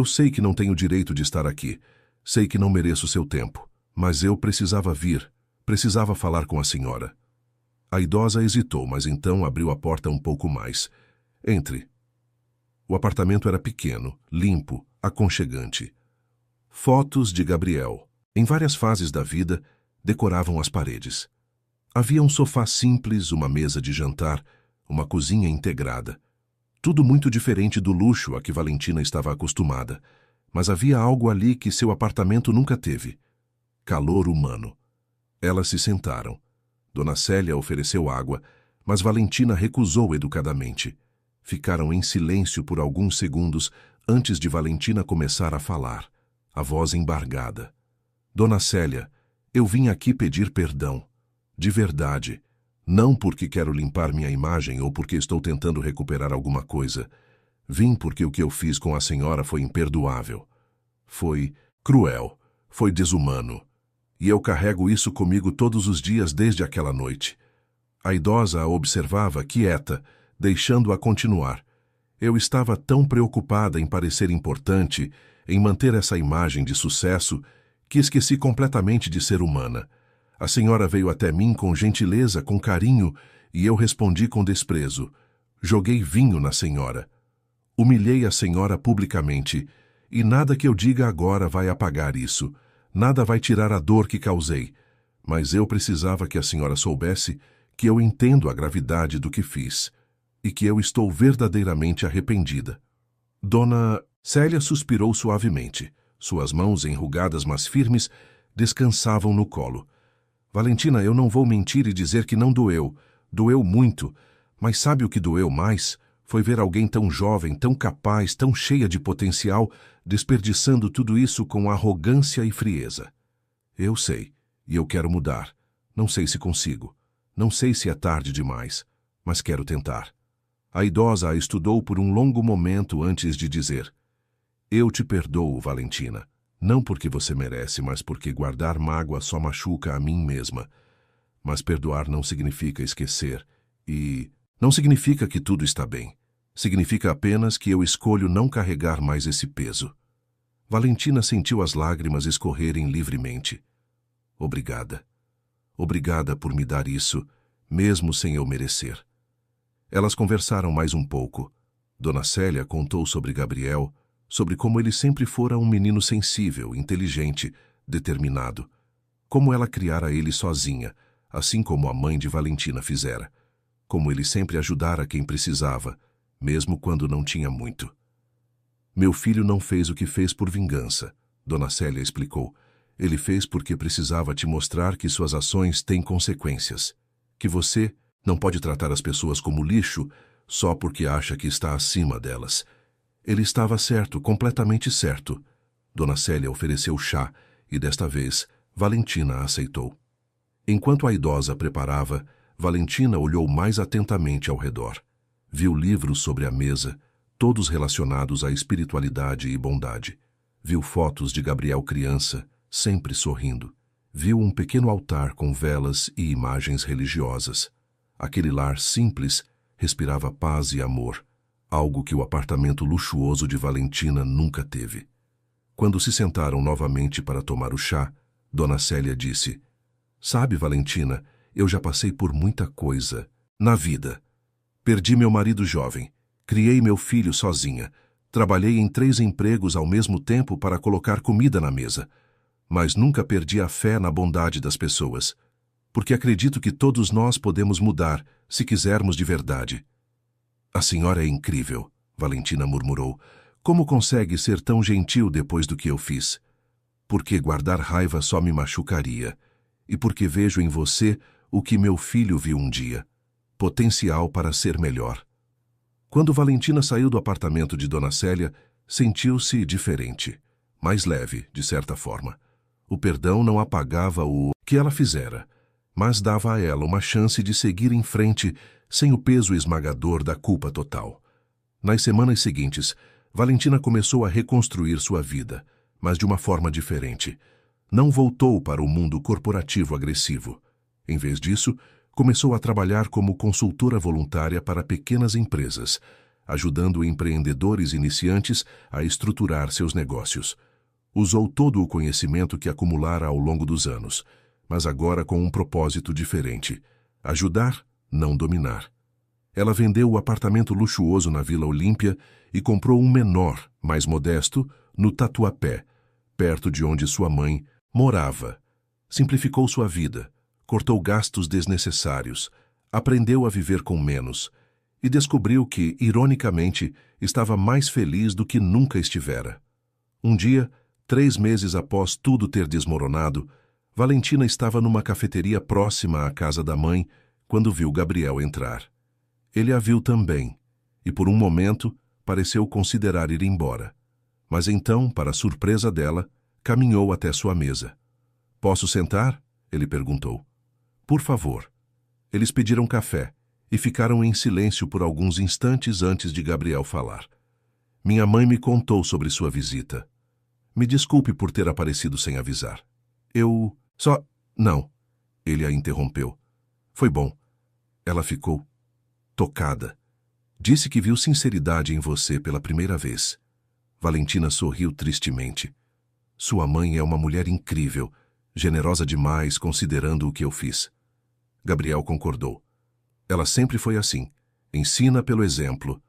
sei que não tenho direito de estar aqui. Sei que não mereço seu tempo. Mas eu precisava vir. Precisava falar com a senhora. A idosa hesitou, mas então abriu a porta um pouco mais. Entre. O apartamento era pequeno, limpo, aconchegante. Fotos de Gabriel, em várias fases da vida, decoravam as paredes. Havia um sofá simples, uma mesa de jantar, uma cozinha integrada. Tudo muito diferente do luxo a que Valentina estava acostumada, mas havia algo ali que seu apartamento nunca teve. Calor humano. Elas se sentaram. Dona Célia ofereceu água, mas Valentina recusou educadamente. Ficaram em silêncio por alguns segundos antes de Valentina começar a falar, a voz embargada. Dona Célia, eu vim aqui pedir perdão. De verdade. Não porque quero limpar minha imagem ou porque estou tentando recuperar alguma coisa. Vim porque o que eu fiz com a senhora foi imperdoável. Foi cruel. Foi desumano. E eu carrego isso comigo todos os dias desde aquela noite. A idosa a observava quieta, deixando-a continuar. Eu estava tão preocupada em parecer importante, em manter essa imagem de sucesso, que esqueci completamente de ser humana. A senhora veio até mim com gentileza, com carinho, e eu respondi com desprezo. Joguei vinho na senhora. Humilhei a senhora publicamente, e nada que eu diga agora vai apagar isso. Nada vai tirar a dor que causei, mas eu precisava que a senhora soubesse que eu entendo a gravidade do que fiz e que eu estou verdadeiramente arrependida. Dona Célia suspirou suavemente. Suas mãos, enrugadas mas firmes, descansavam no colo. Valentina, eu não vou mentir e dizer que não doeu. Doeu muito, mas sabe o que doeu mais? Foi ver alguém tão jovem, tão capaz, tão cheia de potencial, desperdiçando tudo isso com arrogância e frieza. Eu sei, e eu quero mudar. Não sei se consigo. Não sei se é tarde demais, mas quero tentar. A idosa a estudou por um longo momento antes de dizer: Eu te perdoo, Valentina. Não porque você merece, mas porque guardar mágoa só machuca a mim mesma. Mas perdoar não significa esquecer. E não significa que tudo está bem. Significa apenas que eu escolho não carregar mais esse peso. Valentina sentiu as lágrimas escorrerem livremente. Obrigada. Obrigada por me dar isso, mesmo sem eu merecer. Elas conversaram mais um pouco. Dona Célia contou sobre Gabriel, sobre como ele sempre fora um menino sensível, inteligente, determinado. Como ela criara ele sozinha, assim como a mãe de Valentina fizera. Como ele sempre ajudara quem precisava, mesmo quando não tinha muito. Meu filho não fez o que fez por vingança, Dona Célia explicou. Ele fez porque precisava te mostrar que suas ações têm consequências. Que você não pode tratar as pessoas como lixo só porque acha que está acima delas. Ele estava certo, completamente certo. Dona Célia ofereceu chá e, desta vez, Valentina aceitou. Enquanto a idosa preparava, Valentina olhou mais atentamente ao redor. Viu livros sobre a mesa, todos relacionados à espiritualidade e bondade. Viu fotos de Gabriel criança, sempre sorrindo. Viu um pequeno altar com velas e imagens religiosas. Aquele lar simples respirava paz e amor, algo que o apartamento luxuoso de Valentina nunca teve. Quando se sentaram novamente para tomar o chá, Dona Célia disse: Sabe, Valentina, eu já passei por muita coisa na vida. Perdi meu marido jovem, criei meu filho sozinha, trabalhei em 3 empregos ao mesmo tempo para colocar comida na mesa, mas nunca perdi a fé na bondade das pessoas, porque acredito que todos nós podemos mudar se quisermos de verdade. A senhora é incrível, Valentina murmurou. Como consegue ser tão gentil depois do que eu fiz? Porque guardar raiva só me machucaria, e porque vejo em você o que meu filho viu um dia, potencial para ser melhor. Quando Valentina saiu do apartamento de Dona Célia, sentiu-se diferente, mais leve, de certa forma. O perdão não apagava o que ela fizera, mas dava a ela uma chance de seguir em frente sem o peso esmagador da culpa total. Nas semanas seguintes, Valentina começou a reconstruir sua vida, mas de uma forma diferente. Não voltou para o mundo corporativo agressivo. Em vez disso, começou a trabalhar como consultora voluntária para pequenas empresas, ajudando empreendedores iniciantes a estruturar seus negócios. Usou todo o conhecimento que acumulara ao longo dos anos, mas agora com um propósito diferente: ajudar, não dominar. Ela vendeu o apartamento luxuoso na Vila Olímpia e comprou um menor, mais modesto, no Tatuapé, perto de onde sua mãe morava. Simplificou sua vida, cortou gastos desnecessários, aprendeu a viver com menos e descobriu que, ironicamente, estava mais feliz do que nunca estivera. Um dia, 3 meses após tudo ter desmoronado, Valentina estava numa cafeteria próxima à casa da mãe quando viu Gabriel entrar. Ele a viu também, e por um momento pareceu considerar ir embora. Mas então, para surpresa dela, caminhou até sua mesa. "Posso sentar?" ele perguntou. "Por favor." Eles pediram café e ficaram em silêncio por alguns instantes antes de Gabriel falar. "Minha mãe me contou sobre sua visita. Me desculpe por ter aparecido sem avisar. Eu só... Não." Ele a interrompeu. "Foi bom." Ela ficou tocada. "Disse que viu sinceridade em você pela primeira vez." Valentina sorriu tristemente. "Sua mãe é uma mulher incrível, generosa demais considerando o que eu fiz." Gabriel concordou. "Ela sempre foi assim. Ensina pelo exemplo."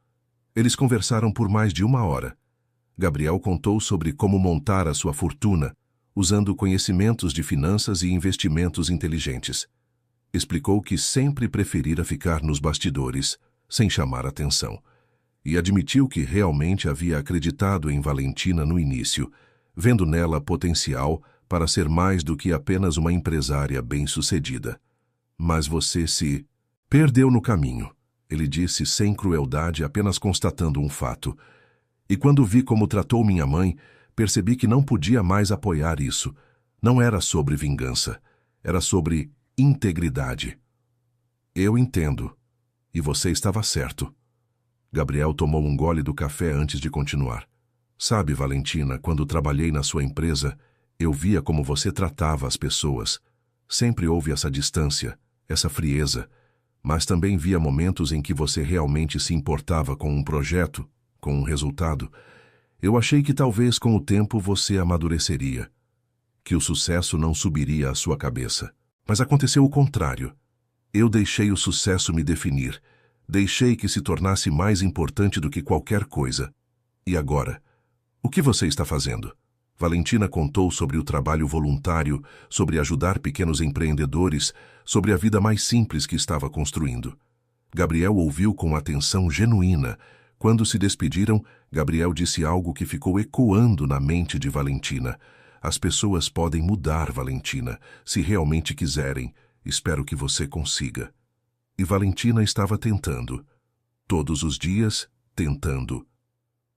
Eles conversaram por mais de 1 hora. Gabriel contou sobre como montar a sua fortuna, usando conhecimentos de finanças e investimentos inteligentes. Explicou que sempre preferira ficar nos bastidores, sem chamar atenção, e admitiu que realmente havia acreditado em Valentina no início, vendo nela potencial para ser mais do que apenas uma empresária bem-sucedida. "Mas você se perdeu no caminho", ele disse sem crueldade, apenas constatando um fato. "E quando vi como tratou minha mãe, percebi que não podia mais apoiar isso. Não era sobre vingança, era sobre integridade." Eu entendo. E você estava certo. Gabriel tomou um gole do café antes de continuar. Sabe, Valentina, quando trabalhei na sua empresa, eu via como você tratava as pessoas. Sempre houve essa distância, essa frieza, mas também via momentos em que você realmente se importava com um projeto, com um resultado. Eu achei que talvez com o tempo você amadureceria, que o sucesso não subiria à sua cabeça. Mas aconteceu o contrário. Eu deixei o sucesso me definir, deixei que se tornasse mais importante do que qualquer coisa. E agora? O que você está fazendo? Valentina contou sobre o trabalho voluntário, sobre ajudar pequenos empreendedores, sobre a vida mais simples que estava construindo. Gabriel ouviu com atenção genuína. Quando se despediram, Gabriel disse algo que ficou ecoando na mente de Valentina. As pessoas podem mudar, Valentina, se realmente quiserem. Espero que você consiga. E Valentina estava tentando. Todos os dias, tentando.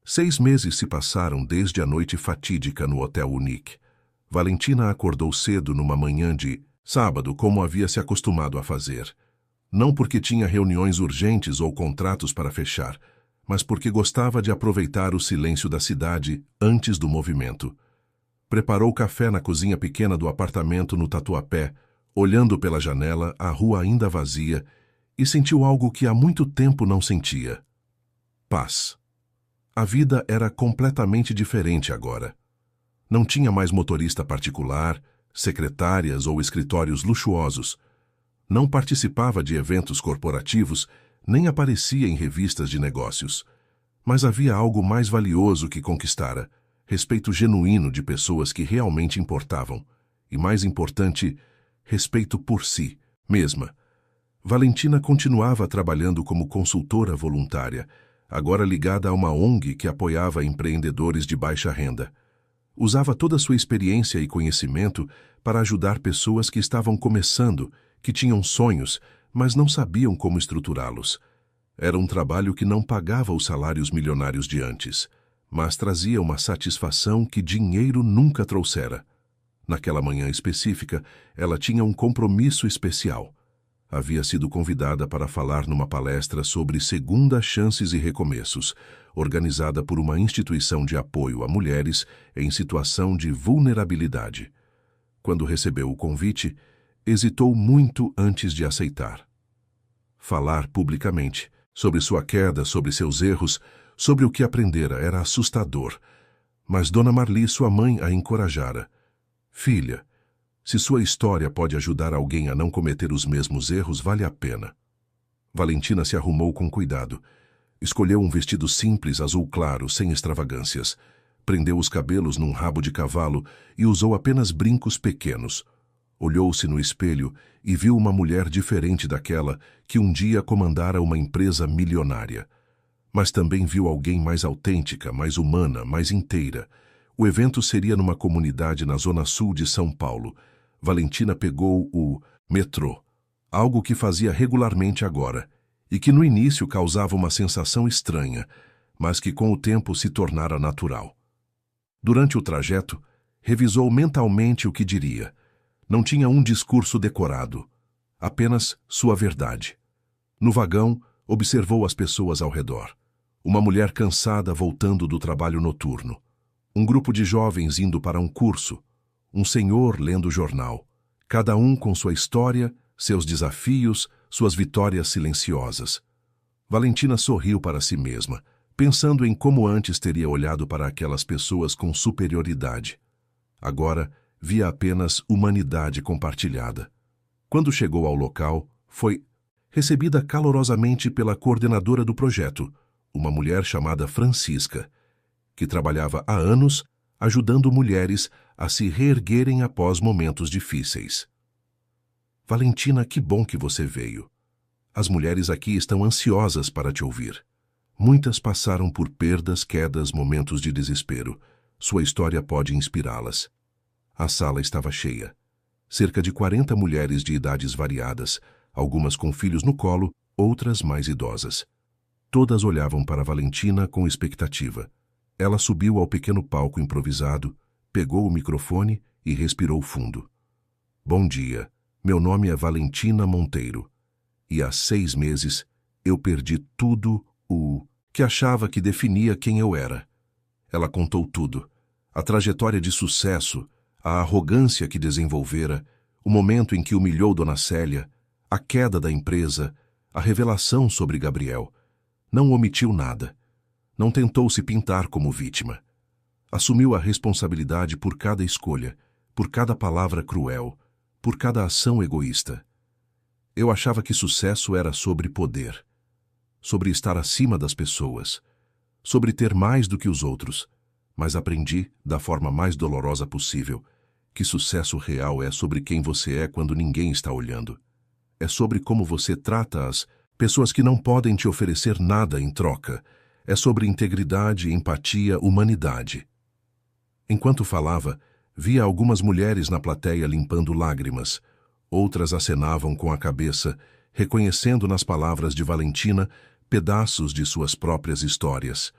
6 meses se passaram desde a noite fatídica no Hotel Unique. Valentina acordou cedo numa manhã de sábado, como havia se acostumado a fazer. Não porque tinha reuniões urgentes ou contratos para fechar, mas porque gostava de aproveitar o silêncio da cidade antes do movimento. Preparou café na cozinha pequena do apartamento no Tatuapé, olhando pela janela, a rua ainda vazia, e sentiu algo que há muito tempo não sentia: paz. A vida era completamente diferente agora. Não tinha mais motorista particular, secretárias ou escritórios luxuosos. Não participava de eventos corporativos, nem aparecia em revistas de negócios. Mas havia algo mais valioso que conquistara: respeito genuíno de pessoas que realmente importavam. E mais importante, respeito por si mesma. Valentina continuava trabalhando como consultora voluntária, agora ligada a uma ONG que apoiava empreendedores de baixa renda. Usava toda a sua experiência e conhecimento para ajudar pessoas que estavam começando, que tinham sonhos, mas não sabiam como estruturá-los. Era um trabalho que não pagava os salários milionários de antes, mas trazia uma satisfação que dinheiro nunca trouxera. Naquela manhã específica, ela tinha um compromisso especial. Havia sido convidada para falar numa palestra sobre segundas chances e recomeços, organizada por uma instituição de apoio a mulheres em situação de vulnerabilidade. Quando recebeu o convite, hesitou muito antes de aceitar. Falar publicamente sobre sua queda, sobre seus erros, sobre o que aprendera era assustador. Mas Dona Marli, sua mãe, a encorajara. Filha, se sua história pode ajudar alguém a não cometer os mesmos erros, vale a pena. Valentina se arrumou com cuidado. Escolheu um vestido simples, azul claro, sem extravagâncias. Prendeu os cabelos num rabo de cavalo e usou apenas brincos pequenos. Olhou-se no espelho e viu uma mulher diferente daquela que um dia comandara uma empresa milionária. Mas também viu alguém mais autêntica, mais humana, mais inteira. O evento seria numa comunidade na zona sul de São Paulo. Valentina pegou o metrô, algo que fazia regularmente agora, e que no início causava uma sensação estranha, mas que com o tempo se tornara natural. Durante o trajeto, revisou mentalmente o que diria. Não tinha um discurso decorado, apenas sua verdade. No vagão, observou as pessoas ao redor. Uma mulher cansada voltando do trabalho noturno. Um grupo de jovens indo para um curso. Um senhor lendo jornal. Cada um com sua história, seus desafios, suas vitórias silenciosas. Valentina sorriu para si mesma, pensando em como antes teria olhado para aquelas pessoas com superioridade. Agora, via apenas humanidade compartilhada. Quando chegou ao local, foi recebida calorosamente pela coordenadora do projeto, uma mulher chamada Francisca, que trabalhava há anos ajudando mulheres a se reerguerem após momentos difíceis. Valentina, que bom que você veio. As mulheres aqui estão ansiosas para te ouvir. Muitas passaram por perdas, quedas, momentos de desespero. Sua história pode inspirá-las. A sala estava cheia. Cerca de 40 mulheres de idades variadas, algumas com filhos no colo, outras mais idosas. Todas olhavam para Valentina com expectativa. Ela subiu ao pequeno palco improvisado, pegou o microfone e respirou fundo. Bom dia, meu nome é Valentina Monteiro. E há 6 meses, eu perdi tudo o que achava que definia quem eu era. Ela contou tudo. A trajetória de sucesso, a arrogância que desenvolvera, o momento em que humilhou Dona Célia, a queda da empresa, a revelação sobre Gabriel. Não omitiu nada. Não tentou se pintar como vítima. Assumiu a responsabilidade por cada escolha, por cada palavra cruel, por cada ação egoísta. Eu achava que sucesso era sobre poder, sobre estar acima das pessoas, sobre ter mais do que os outros, mas aprendi, da forma mais dolorosa possível, que sucesso real é sobre quem você é quando ninguém está olhando. É sobre como você trata as pessoas que não podem te oferecer nada em troca. É sobre integridade, empatia, humanidade. Enquanto falava, via algumas mulheres na plateia limpando lágrimas. Outras acenavam com a cabeça, reconhecendo nas palavras de Valentina pedaços de suas próprias histórias.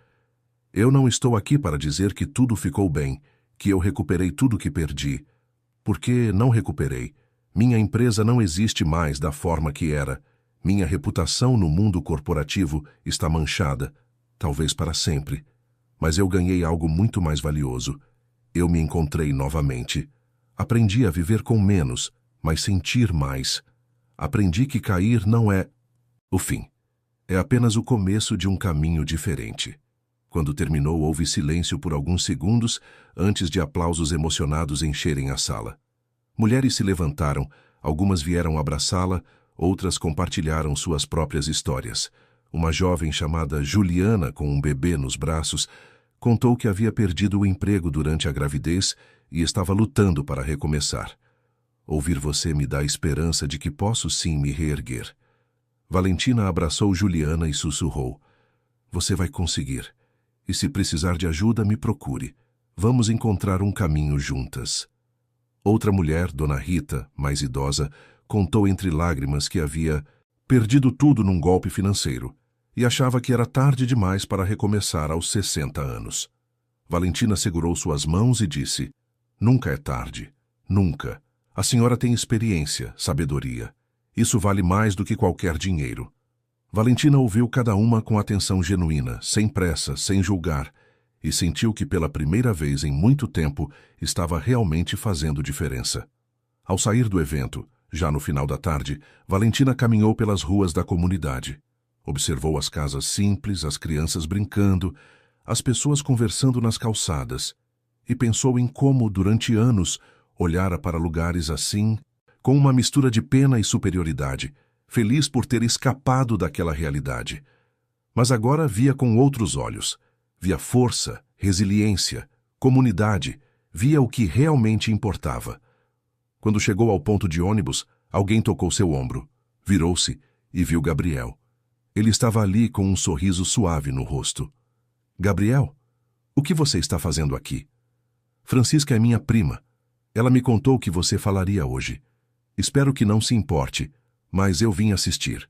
Eu não estou aqui para dizer que tudo ficou bem, que eu recuperei tudo que perdi. Porque não recuperei. Minha empresa não existe mais da forma que era. Minha reputação no mundo corporativo está manchada, talvez para sempre. Mas eu ganhei algo muito mais valioso. Eu me encontrei novamente. Aprendi a viver com menos, mas sentir mais. Aprendi que cair não é o fim. É apenas o começo de um caminho diferente. Quando terminou, houve silêncio por alguns segundos antes de aplausos emocionados encherem a sala. Mulheres se levantaram, algumas vieram abraçá-la, outras compartilharam suas próprias histórias. Uma jovem chamada Juliana, com um bebê nos braços, contou que havia perdido o emprego durante a gravidez e estava lutando para recomeçar. Ouvir você me dá esperança de que posso sim me reerguer. Valentina abraçou Juliana e sussurrou: Você vai conseguir. E se precisar de ajuda, me procure. Vamos encontrar um caminho juntas. Outra mulher, Dona Rita, mais idosa, contou entre lágrimas que havia perdido tudo num golpe financeiro e achava que era tarde demais para recomeçar aos 60 anos. Valentina segurou suas mãos e disse: Nunca é tarde. Nunca. A senhora tem experiência, sabedoria. Isso vale mais do que qualquer dinheiro. Valentina ouviu cada uma com atenção genuína, sem pressa, sem julgar, e sentiu que pela primeira vez em muito tempo estava realmente fazendo diferença. Ao sair do evento, já no final da tarde, Valentina caminhou pelas ruas da comunidade. Observou as casas simples, as crianças brincando, as pessoas conversando nas calçadas, e pensou em como, durante anos, olhara para lugares assim, com uma mistura de pena e superioridade, feliz por ter escapado daquela realidade. Mas agora via com outros olhos. Via força, resiliência, comunidade, via o que realmente importava. Quando chegou ao ponto de ônibus, alguém tocou seu ombro, virou-se e viu Gabriel. Ele estava ali com um sorriso suave no rosto. Gabriel, o que você está fazendo aqui? Francisca é minha prima. Ela me contou que você falaria hoje. Espero que não se importe, mas eu vim assistir.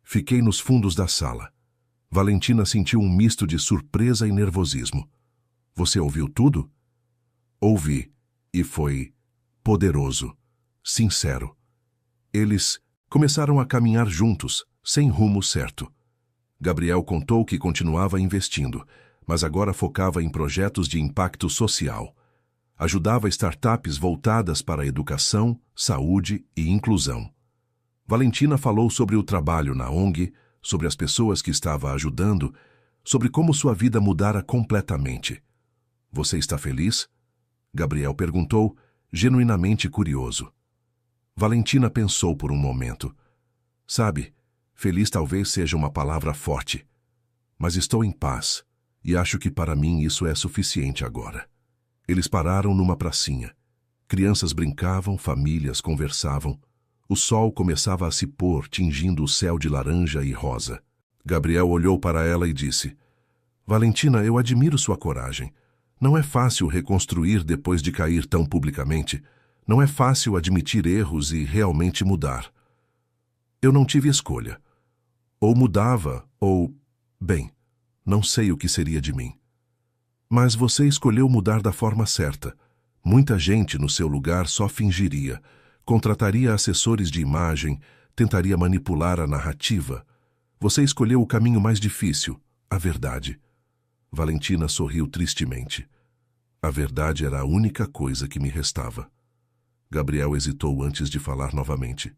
Fiquei nos fundos da sala. Valentina sentiu um misto de surpresa e nervosismo. Você ouviu tudo? Ouvi, e foi poderoso, sincero. Eles começaram a caminhar juntos, sem rumo certo. Gabriel contou que continuava investindo, mas agora focava em projetos de impacto social. Ajudava startups voltadas para a educação, saúde e inclusão. Valentina falou sobre o trabalho na ONG, sobre as pessoas que estava ajudando, sobre como sua vida mudara completamente. Você está feliz? Gabriel perguntou, genuinamente curioso. Valentina pensou por um momento. Sabe, feliz talvez seja uma palavra forte, mas estou em paz, e acho que para mim isso é suficiente agora. Eles pararam numa pracinha. Crianças brincavam, famílias conversavam. O sol começava a se pôr, tingindo o céu de laranja e rosa. Gabriel olhou para ela e disse: Valentina, eu admiro sua coragem. Não é fácil reconstruir depois de cair tão publicamente. Não é fácil admitir erros e realmente mudar. Eu não tive escolha. Ou mudava, ou... Bem, não sei o que seria de mim. Mas você escolheu mudar da forma certa. Muita gente no seu lugar só fingiria, contrataria assessores de imagem, tentaria manipular a narrativa. Você escolheu o caminho mais difícil, a verdade. Valentina sorriu tristemente. A verdade era a única coisa que me restava. Gabriel hesitou antes de falar novamente.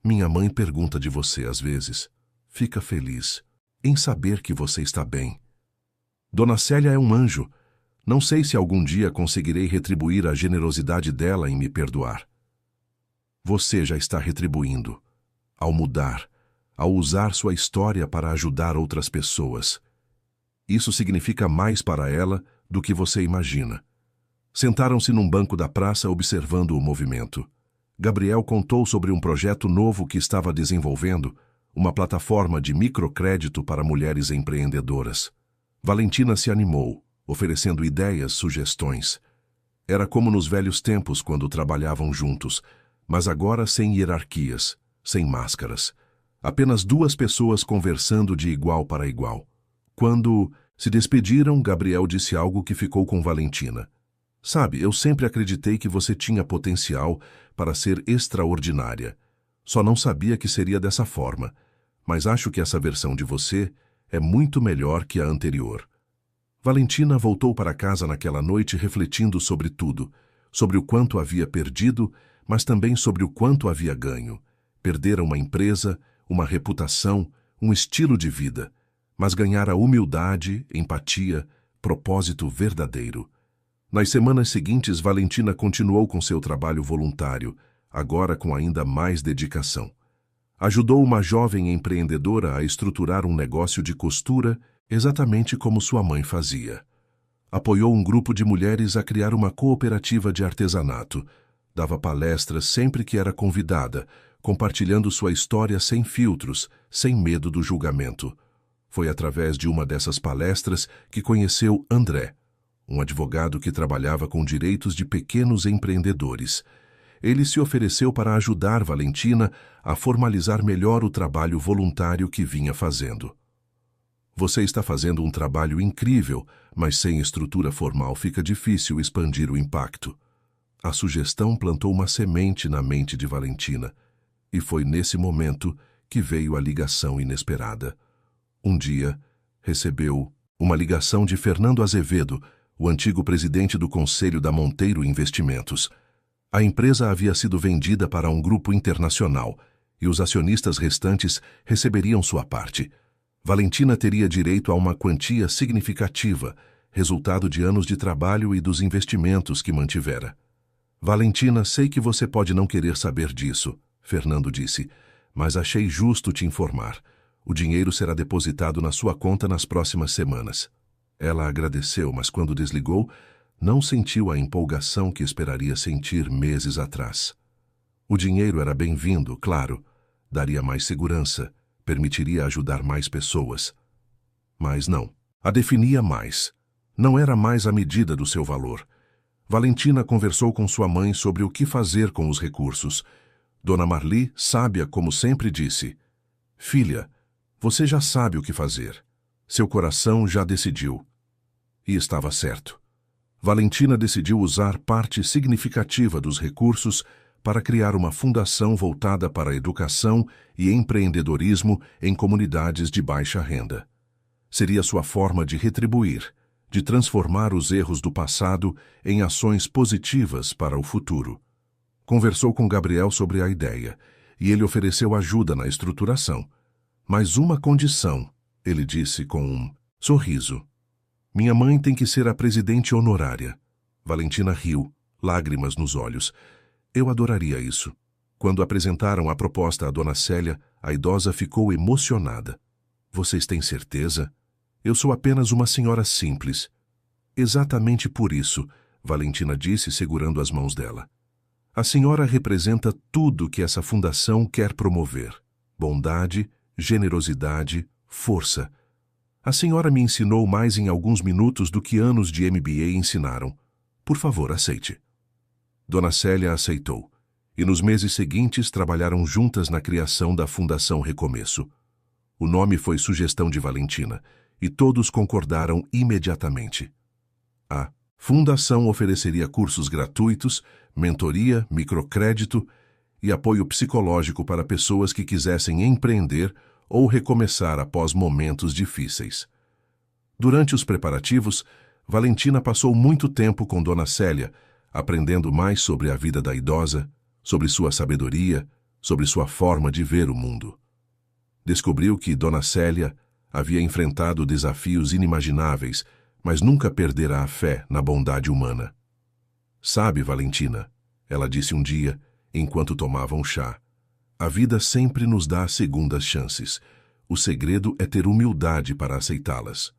Minha mãe pergunta de você às vezes. Fica feliz em saber que você está bem. Dona Célia é um anjo. Não sei se algum dia conseguirei retribuir a generosidade dela em me perdoar. Você já está retribuindo, ao mudar, ao usar sua história para ajudar outras pessoas. Isso significa mais para ela do que você imagina. Sentaram-se num banco da praça observando o movimento. Gabriel contou sobre um projeto novo que estava desenvolvendo, uma plataforma de microcrédito para mulheres empreendedoras. Valentina se animou, oferecendo ideias, sugestões. Era como nos velhos tempos quando trabalhavam juntos, mas agora sem hierarquias, sem máscaras. Apenas duas pessoas conversando de igual para igual. Quando se despediram, Gabriel disse algo que ficou com Valentina. Sabe, eu sempre acreditei que você tinha potencial para ser extraordinária. Só não sabia que seria dessa forma, mas acho que essa versão de você é muito melhor que a anterior. Valentina voltou para casa naquela noite refletindo sobre tudo, sobre o quanto havia perdido, mas também sobre o quanto havia ganho. Perdera uma empresa, uma reputação, um estilo de vida, mas ganhara humildade, empatia, propósito verdadeiro. Nas semanas seguintes, Valentina continuou com seu trabalho voluntário, agora com ainda mais dedicação. Ajudou uma jovem empreendedora a estruturar um negócio de costura, exatamente como sua mãe fazia. Apoiou um grupo de mulheres a criar uma cooperativa de artesanato. Dava palestras sempre que era convidada, compartilhando sua história sem filtros, sem medo do julgamento. Foi através de uma dessas palestras que conheceu André, um advogado que trabalhava com direitos de pequenos empreendedores. Ele se ofereceu para ajudar Valentina a formalizar melhor o trabalho voluntário que vinha fazendo. Você está fazendo um trabalho incrível, mas sem estrutura formal fica difícil expandir o impacto. A sugestão plantou uma semente na mente de Valentina, e foi nesse momento que veio a ligação inesperada. Um dia, recebeu uma ligação de Fernando Azevedo, o antigo presidente do Conselho da Monteiro Investimentos. A empresa havia sido vendida para um grupo internacional e os acionistas restantes receberiam sua parte. Valentina teria direito a uma quantia significativa, resultado de anos de trabalho e dos investimentos que mantivera. Valentina, sei que você pode não querer saber disso, Fernando disse, mas achei justo te informar. O dinheiro será depositado na sua conta nas próximas semanas. Ela agradeceu, mas quando desligou, não sentiu a empolgação que esperaria sentir meses atrás. O dinheiro era bem-vindo, claro, daria mais segurança, permitiria ajudar mais pessoas. Mas não, a definia mais. Não era mais a medida do seu valor. Valentina conversou com sua mãe sobre o que fazer com os recursos. Dona Marli, sábia como sempre, disse: Filha, você já sabe o que fazer. Seu coração já decidiu. E estava certo. Valentina decidiu usar parte significativa dos recursos para criar uma fundação voltada para a educação e empreendedorismo em comunidades de baixa renda. Seria sua forma de retribuir, de transformar os erros do passado em ações positivas para o futuro. Conversou com Gabriel sobre a ideia, e ele ofereceu ajuda na estruturação. Mas uma condição, ele disse com um sorriso. Minha mãe tem que ser a presidente honorária. Valentina riu, lágrimas nos olhos. Eu adoraria isso. Quando apresentaram a proposta à Dona Célia, a idosa ficou emocionada. Vocês têm certeza? Eu sou apenas uma senhora simples. Exatamente por isso, Valentina disse, segurando as mãos dela. A senhora representa tudo que essa fundação quer promover. Bondade, generosidade, força. A senhora me ensinou mais em alguns minutos do que anos de MBA ensinaram. Por favor, aceite. Dona Célia aceitou, e nos meses seguintes trabalharam juntas na criação da Fundação Recomeço. O nome foi sugestão de Valentina, e todos concordaram imediatamente. A fundação ofereceria cursos gratuitos, mentoria, microcrédito e apoio psicológico para pessoas que quisessem empreender ou recomeçar após momentos difíceis. Durante os preparativos, Valentina passou muito tempo com Dona Célia, aprendendo mais sobre a vida da idosa, sobre sua sabedoria, sobre sua forma de ver o mundo. Descobriu que Dona Célia havia enfrentado desafios inimagináveis, mas nunca perdera a fé na bondade humana. "Sabe, Valentina", ela disse um dia, enquanto tomavam chá, "a vida sempre nos dá segundas chances. O segredo é ter humildade para aceitá-las."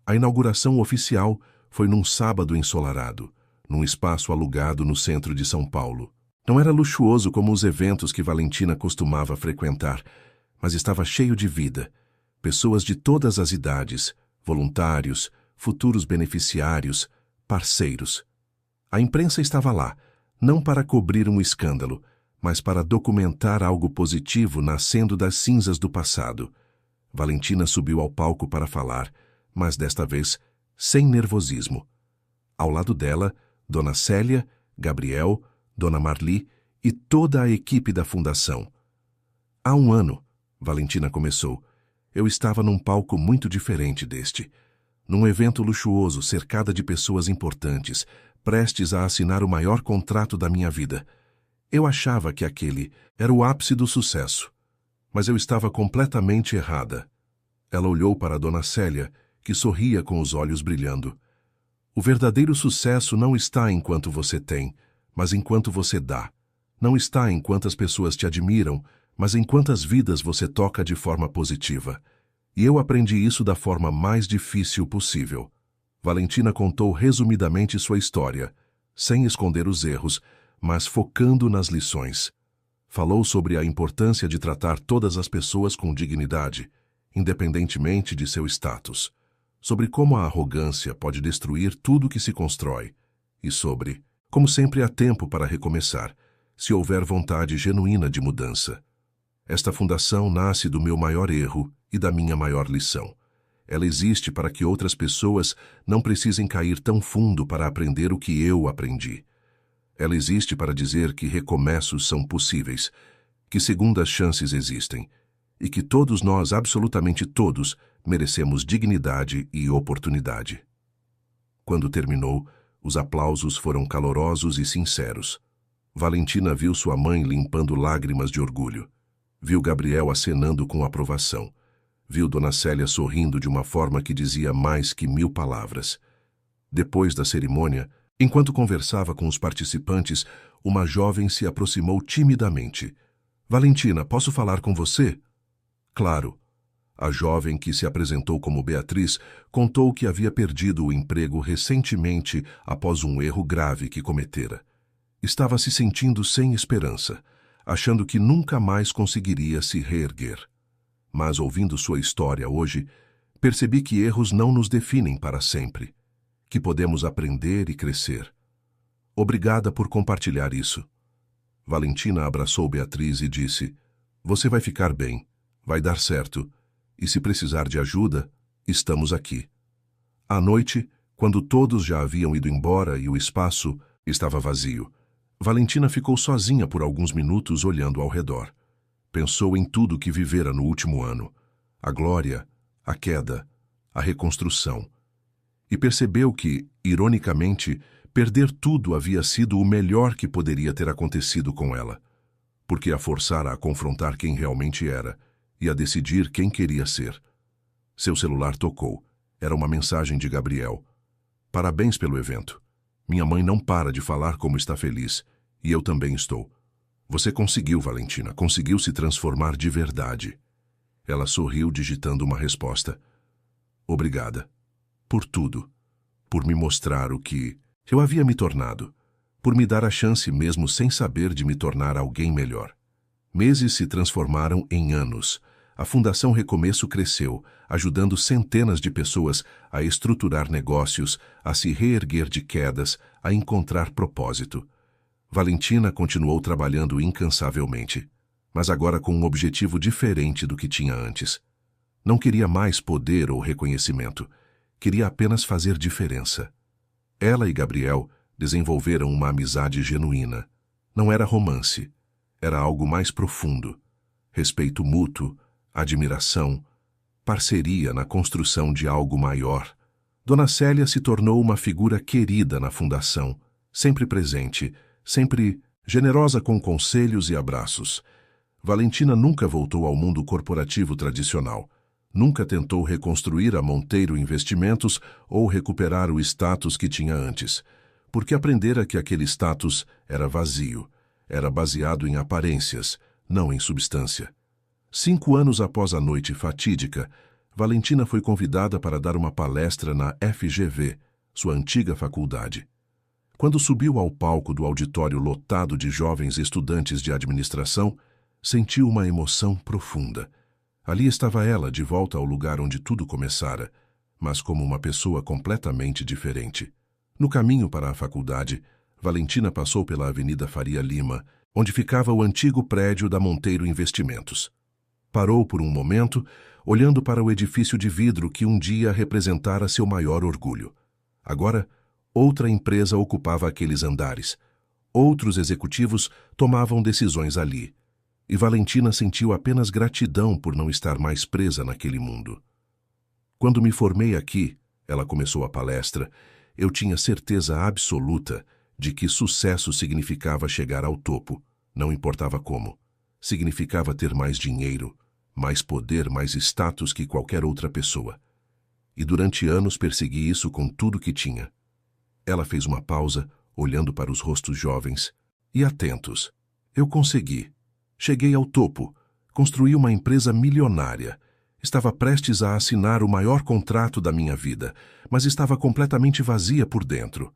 A inauguração oficial foi num sábado ensolarado, num espaço alugado no centro de São Paulo. Não era luxuoso como os eventos que Valentina costumava frequentar, mas estava cheio de vida. Pessoas de todas as idades, voluntários, futuros beneficiários, parceiros. A imprensa estava lá, não para cobrir um escândalo, mas para documentar algo positivo nascendo das cinzas do passado. Valentina subiu ao palco para falar, mas desta vez sem nervosismo. Ao lado dela, Dona Célia, Gabriel, Dona Marli e toda a equipe da fundação. "Há um ano", Valentina começou, "eu estava num palco muito diferente deste. Num evento luxuoso, cercada de pessoas importantes, prestes a assinar o maior contrato da minha vida. Eu achava que aquele era o ápice do sucesso. Mas eu estava completamente errada." Ela olhou para Dona Célia, que sorria com os olhos brilhando. "O verdadeiro sucesso não está em quanto você tem, mas em quanto você dá. Não está em quantas pessoas te admiram, mas em quantas vidas você toca de forma positiva. E eu aprendi isso da forma mais difícil possível." Valentina contou resumidamente sua história, sem esconder os erros, mas focando nas lições. Falou sobre a importância de tratar todas as pessoas com dignidade, independentemente de seu status. Sobre como a arrogância pode destruir tudo que se constrói. E sobre como sempre há tempo para recomeçar, se houver vontade genuína de mudança. "Esta fundação nasce do meu maior erro e da minha maior lição. Ela existe para que outras pessoas não precisem cair tão fundo para aprender o que eu aprendi. Ela existe para dizer que recomeços são possíveis, que segundas chances existem, e que todos nós, absolutamente todos, merecemos dignidade e oportunidade." Quando terminou, os aplausos foram calorosos e sinceros. Valentina viu sua mãe limpando lágrimas de orgulho. Viu Gabriel acenando com aprovação. Viu Dona Célia sorrindo de uma forma que dizia mais que 1000 palavras. Depois da cerimônia, enquanto conversava com os participantes, uma jovem se aproximou timidamente. "Valentina, posso falar com você?" "Claro." A jovem, que se apresentou como Beatriz, contou que havia perdido o emprego recentemente após um erro grave que cometera. Estava se sentindo sem esperança, achando que nunca mais conseguiria se reerguer. Mas, ouvindo sua história hoje, percebi que erros não nos definem para sempre, que podemos aprender e crescer. Obrigada por compartilhar isso. Valentina abraçou Beatriz e disse: "Você vai ficar bem, vai dar certo. E se precisar de ajuda, estamos aqui." À noite, quando todos já haviam ido embora e o espaço estava vazio, Valentina ficou sozinha por alguns minutos olhando ao redor. Pensou em tudo que vivera no último ano, a glória, a queda, a reconstrução, e percebeu que, ironicamente, perder tudo havia sido o melhor que poderia ter acontecido com ela, porque a forçara a confrontar quem realmente era e a decidir quem queria ser. Seu celular tocou. Era uma mensagem de Gabriel. "Parabéns pelo evento. Minha mãe não para de falar como está feliz, e eu também estou. Você conseguiu, Valentina, conseguiu se transformar de verdade." Ela sorriu, digitando uma resposta. "Obrigada. Por tudo. Por me mostrar o que eu havia me tornado. Por me dar a chance mesmo sem saber de me tornar alguém melhor." Meses se transformaram em anos. A Fundação Recomeço cresceu, ajudando centenas de pessoas a estruturar negócios, a se reerguer de quedas, a encontrar propósito. Valentina continuou trabalhando incansavelmente, mas agora com um objetivo diferente do que tinha antes. Não queria mais poder ou reconhecimento. Queria apenas fazer diferença. Ela e Gabriel desenvolveram uma amizade genuína. Não era romance. Era algo mais profundo. Respeito mútuo, admiração, parceria na construção de algo maior. Dona Célia se tornou uma figura querida na fundação, sempre presente, sempre generosa com conselhos e abraços. Valentina nunca voltou ao mundo corporativo tradicional. Nunca tentou reconstruir a Monteiro Investimentos ou recuperar o status que tinha antes, porque aprendera que aquele status era vazio, era baseado em aparências, não em substância. 5 anos após a noite fatídica, Valentina foi convidada para dar uma palestra na FGV, sua antiga faculdade. Quando subiu ao palco do auditório lotado de jovens estudantes de administração, sentiu uma emoção profunda. Ali estava ela, de volta ao lugar onde tudo começara, mas como uma pessoa completamente diferente. No caminho para a faculdade, Valentina passou pela Avenida Faria Lima, onde ficava o antigo prédio da Monteiro Investimentos. Parou por um momento, olhando para o edifício de vidro que um dia representara seu maior orgulho. Agora, outra empresa ocupava aqueles andares. Outros executivos tomavam decisões ali. E Valentina sentiu apenas gratidão por não estar mais presa naquele mundo. Quando me formei aqui, ela começou a palestra, eu tinha certeza absoluta de que sucesso significava chegar ao topo, não importava como. Significava ter mais dinheiro, mais poder, mais status que qualquer outra pessoa. E durante anos persegui isso com tudo que tinha. Ela fez uma pausa, olhando para os rostos jovens e atentos. Eu consegui. Cheguei ao topo, construí uma empresa milionária. Estava prestes a assinar o maior contrato da minha vida, mas estava completamente vazia por dentro.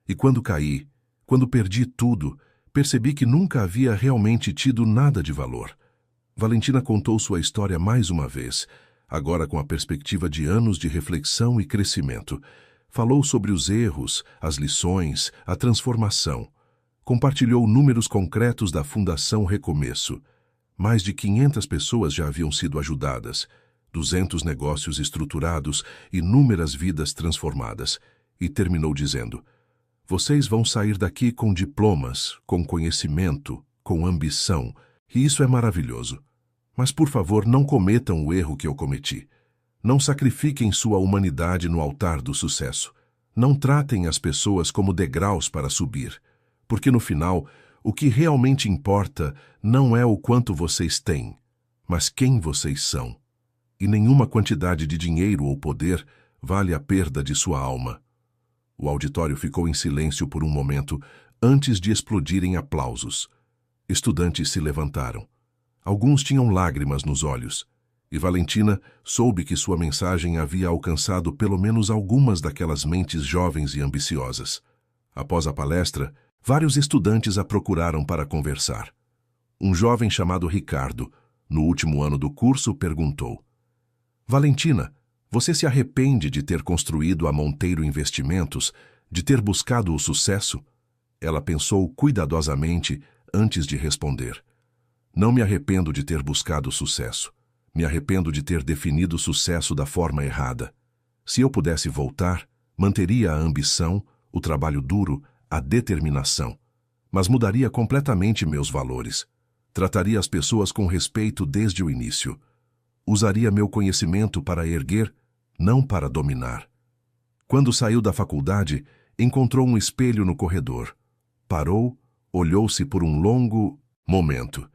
E quando caí, quando perdi tudo, percebi que nunca havia realmente tido nada de valor. Valentina contou sua história mais uma vez, agora com a perspectiva de anos de reflexão e crescimento. Falou sobre os erros, as lições, a transformação. Compartilhou números concretos da Fundação Recomeço. Mais de 500 pessoas já haviam sido ajudadas, 200 negócios estruturados, inúmeras vidas transformadas. E terminou dizendo: vocês vão sair daqui com diplomas, com conhecimento, com ambição, e isso é maravilhoso. Mas, por favor, não cometam o erro que eu cometi. Não sacrifiquem sua humanidade no altar do sucesso. Não tratem as pessoas como degraus para subir. Porque no final, o que realmente importa não é o quanto vocês têm, mas quem vocês são. E nenhuma quantidade de dinheiro ou poder vale a perda de sua alma. O auditório ficou em silêncio por um momento, antes de explodir em aplausos. Estudantes se levantaram. Alguns tinham lágrimas nos olhos, e Valentina soube que sua mensagem havia alcançado pelo menos algumas daquelas mentes jovens e ambiciosas. Após a palestra, vários estudantes a procuraram para conversar. Um jovem chamado Ricardo, no último ano do curso, perguntou: Valentina, você se arrepende de ter construído a Monteiro Investimentos, de ter buscado o sucesso? Ela pensou cuidadosamente antes de responder. Não me arrependo de ter buscado o sucesso. Me arrependo de ter definido o sucesso da forma errada. Se eu pudesse voltar, manteria a ambição, o trabalho duro, a determinação, mas mudaria completamente meus valores. Trataria as pessoas com respeito desde o início. Usaria meu conhecimento para erguer, não para dominar. Quando saiu da faculdade, encontrou um espelho no corredor. Parou, olhou-se por um longo momento.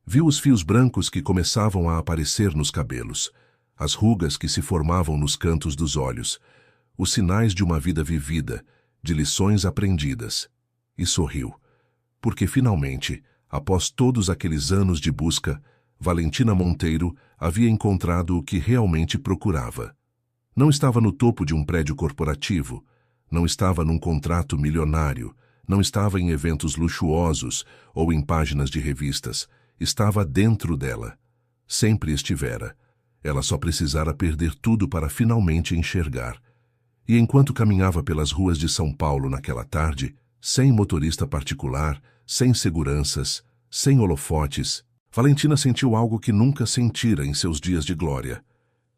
Viu os fios brancos que começavam a aparecer nos cabelos, as rugas que se formavam nos cantos dos olhos, os sinais de uma vida vivida, de lições aprendidas, e sorriu, porque finalmente, após todos aqueles anos de busca, Valentina Monteiro havia encontrado o que realmente procurava. Não estava no topo de um prédio corporativo, não estava num contrato milionário, não estava em eventos luxuosos ou em páginas de revistas, estava dentro dela. Sempre estivera. Ela só precisara perder tudo para finalmente enxergar. E enquanto caminhava pelas ruas de São Paulo naquela tarde, sem motorista particular, sem seguranças, sem holofotes, Valentina sentiu algo que nunca sentira em seus dias de glória.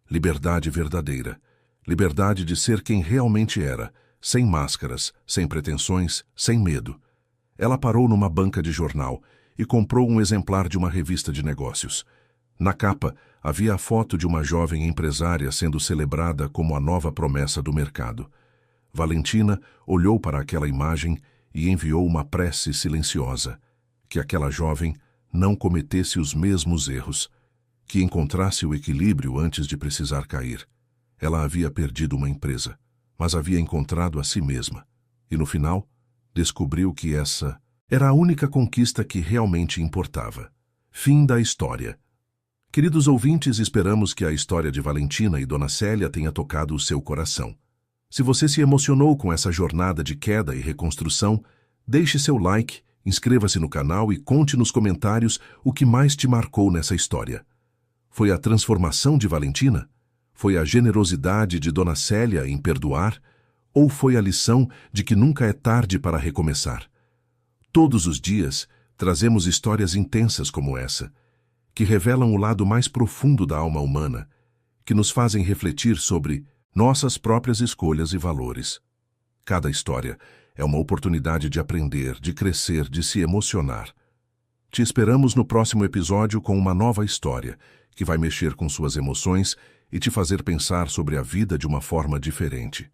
Liberdade verdadeira. Liberdade de ser quem realmente era, sem máscaras, sem pretensões, sem medo. Ela parou numa banca de jornal e comprou um exemplar de uma revista de negócios. Na capa, havia a foto de uma jovem empresária sendo celebrada como a nova promessa do mercado. Valentina olhou para aquela imagem e enviou uma prece silenciosa, que aquela jovem não cometesse os mesmos erros, que encontrasse o equilíbrio antes de precisar cair. Ela havia perdido uma empresa, mas havia encontrado a si mesma, e no final, descobriu que essa era a única conquista que realmente importava. Fim da história. Queridos ouvintes, esperamos que a história de Valentina e Dona Célia tenha tocado o seu coração. Se você se emocionou com essa jornada de queda e reconstrução, deixe seu like, inscreva-se no canal e conte nos comentários o que mais te marcou nessa história. Foi a transformação de Valentina? Foi a generosidade de Dona Célia em perdoar? Ou foi a lição de que nunca é tarde para recomeçar? Todos os dias, trazemos histórias intensas como essa, que revelam o lado mais profundo da alma humana, que nos fazem refletir sobre nossas próprias escolhas e valores. Cada história é uma oportunidade de aprender, de crescer, de se emocionar. Te esperamos no próximo episódio com uma nova história, que vai mexer com suas emoções e te fazer pensar sobre a vida de uma forma diferente.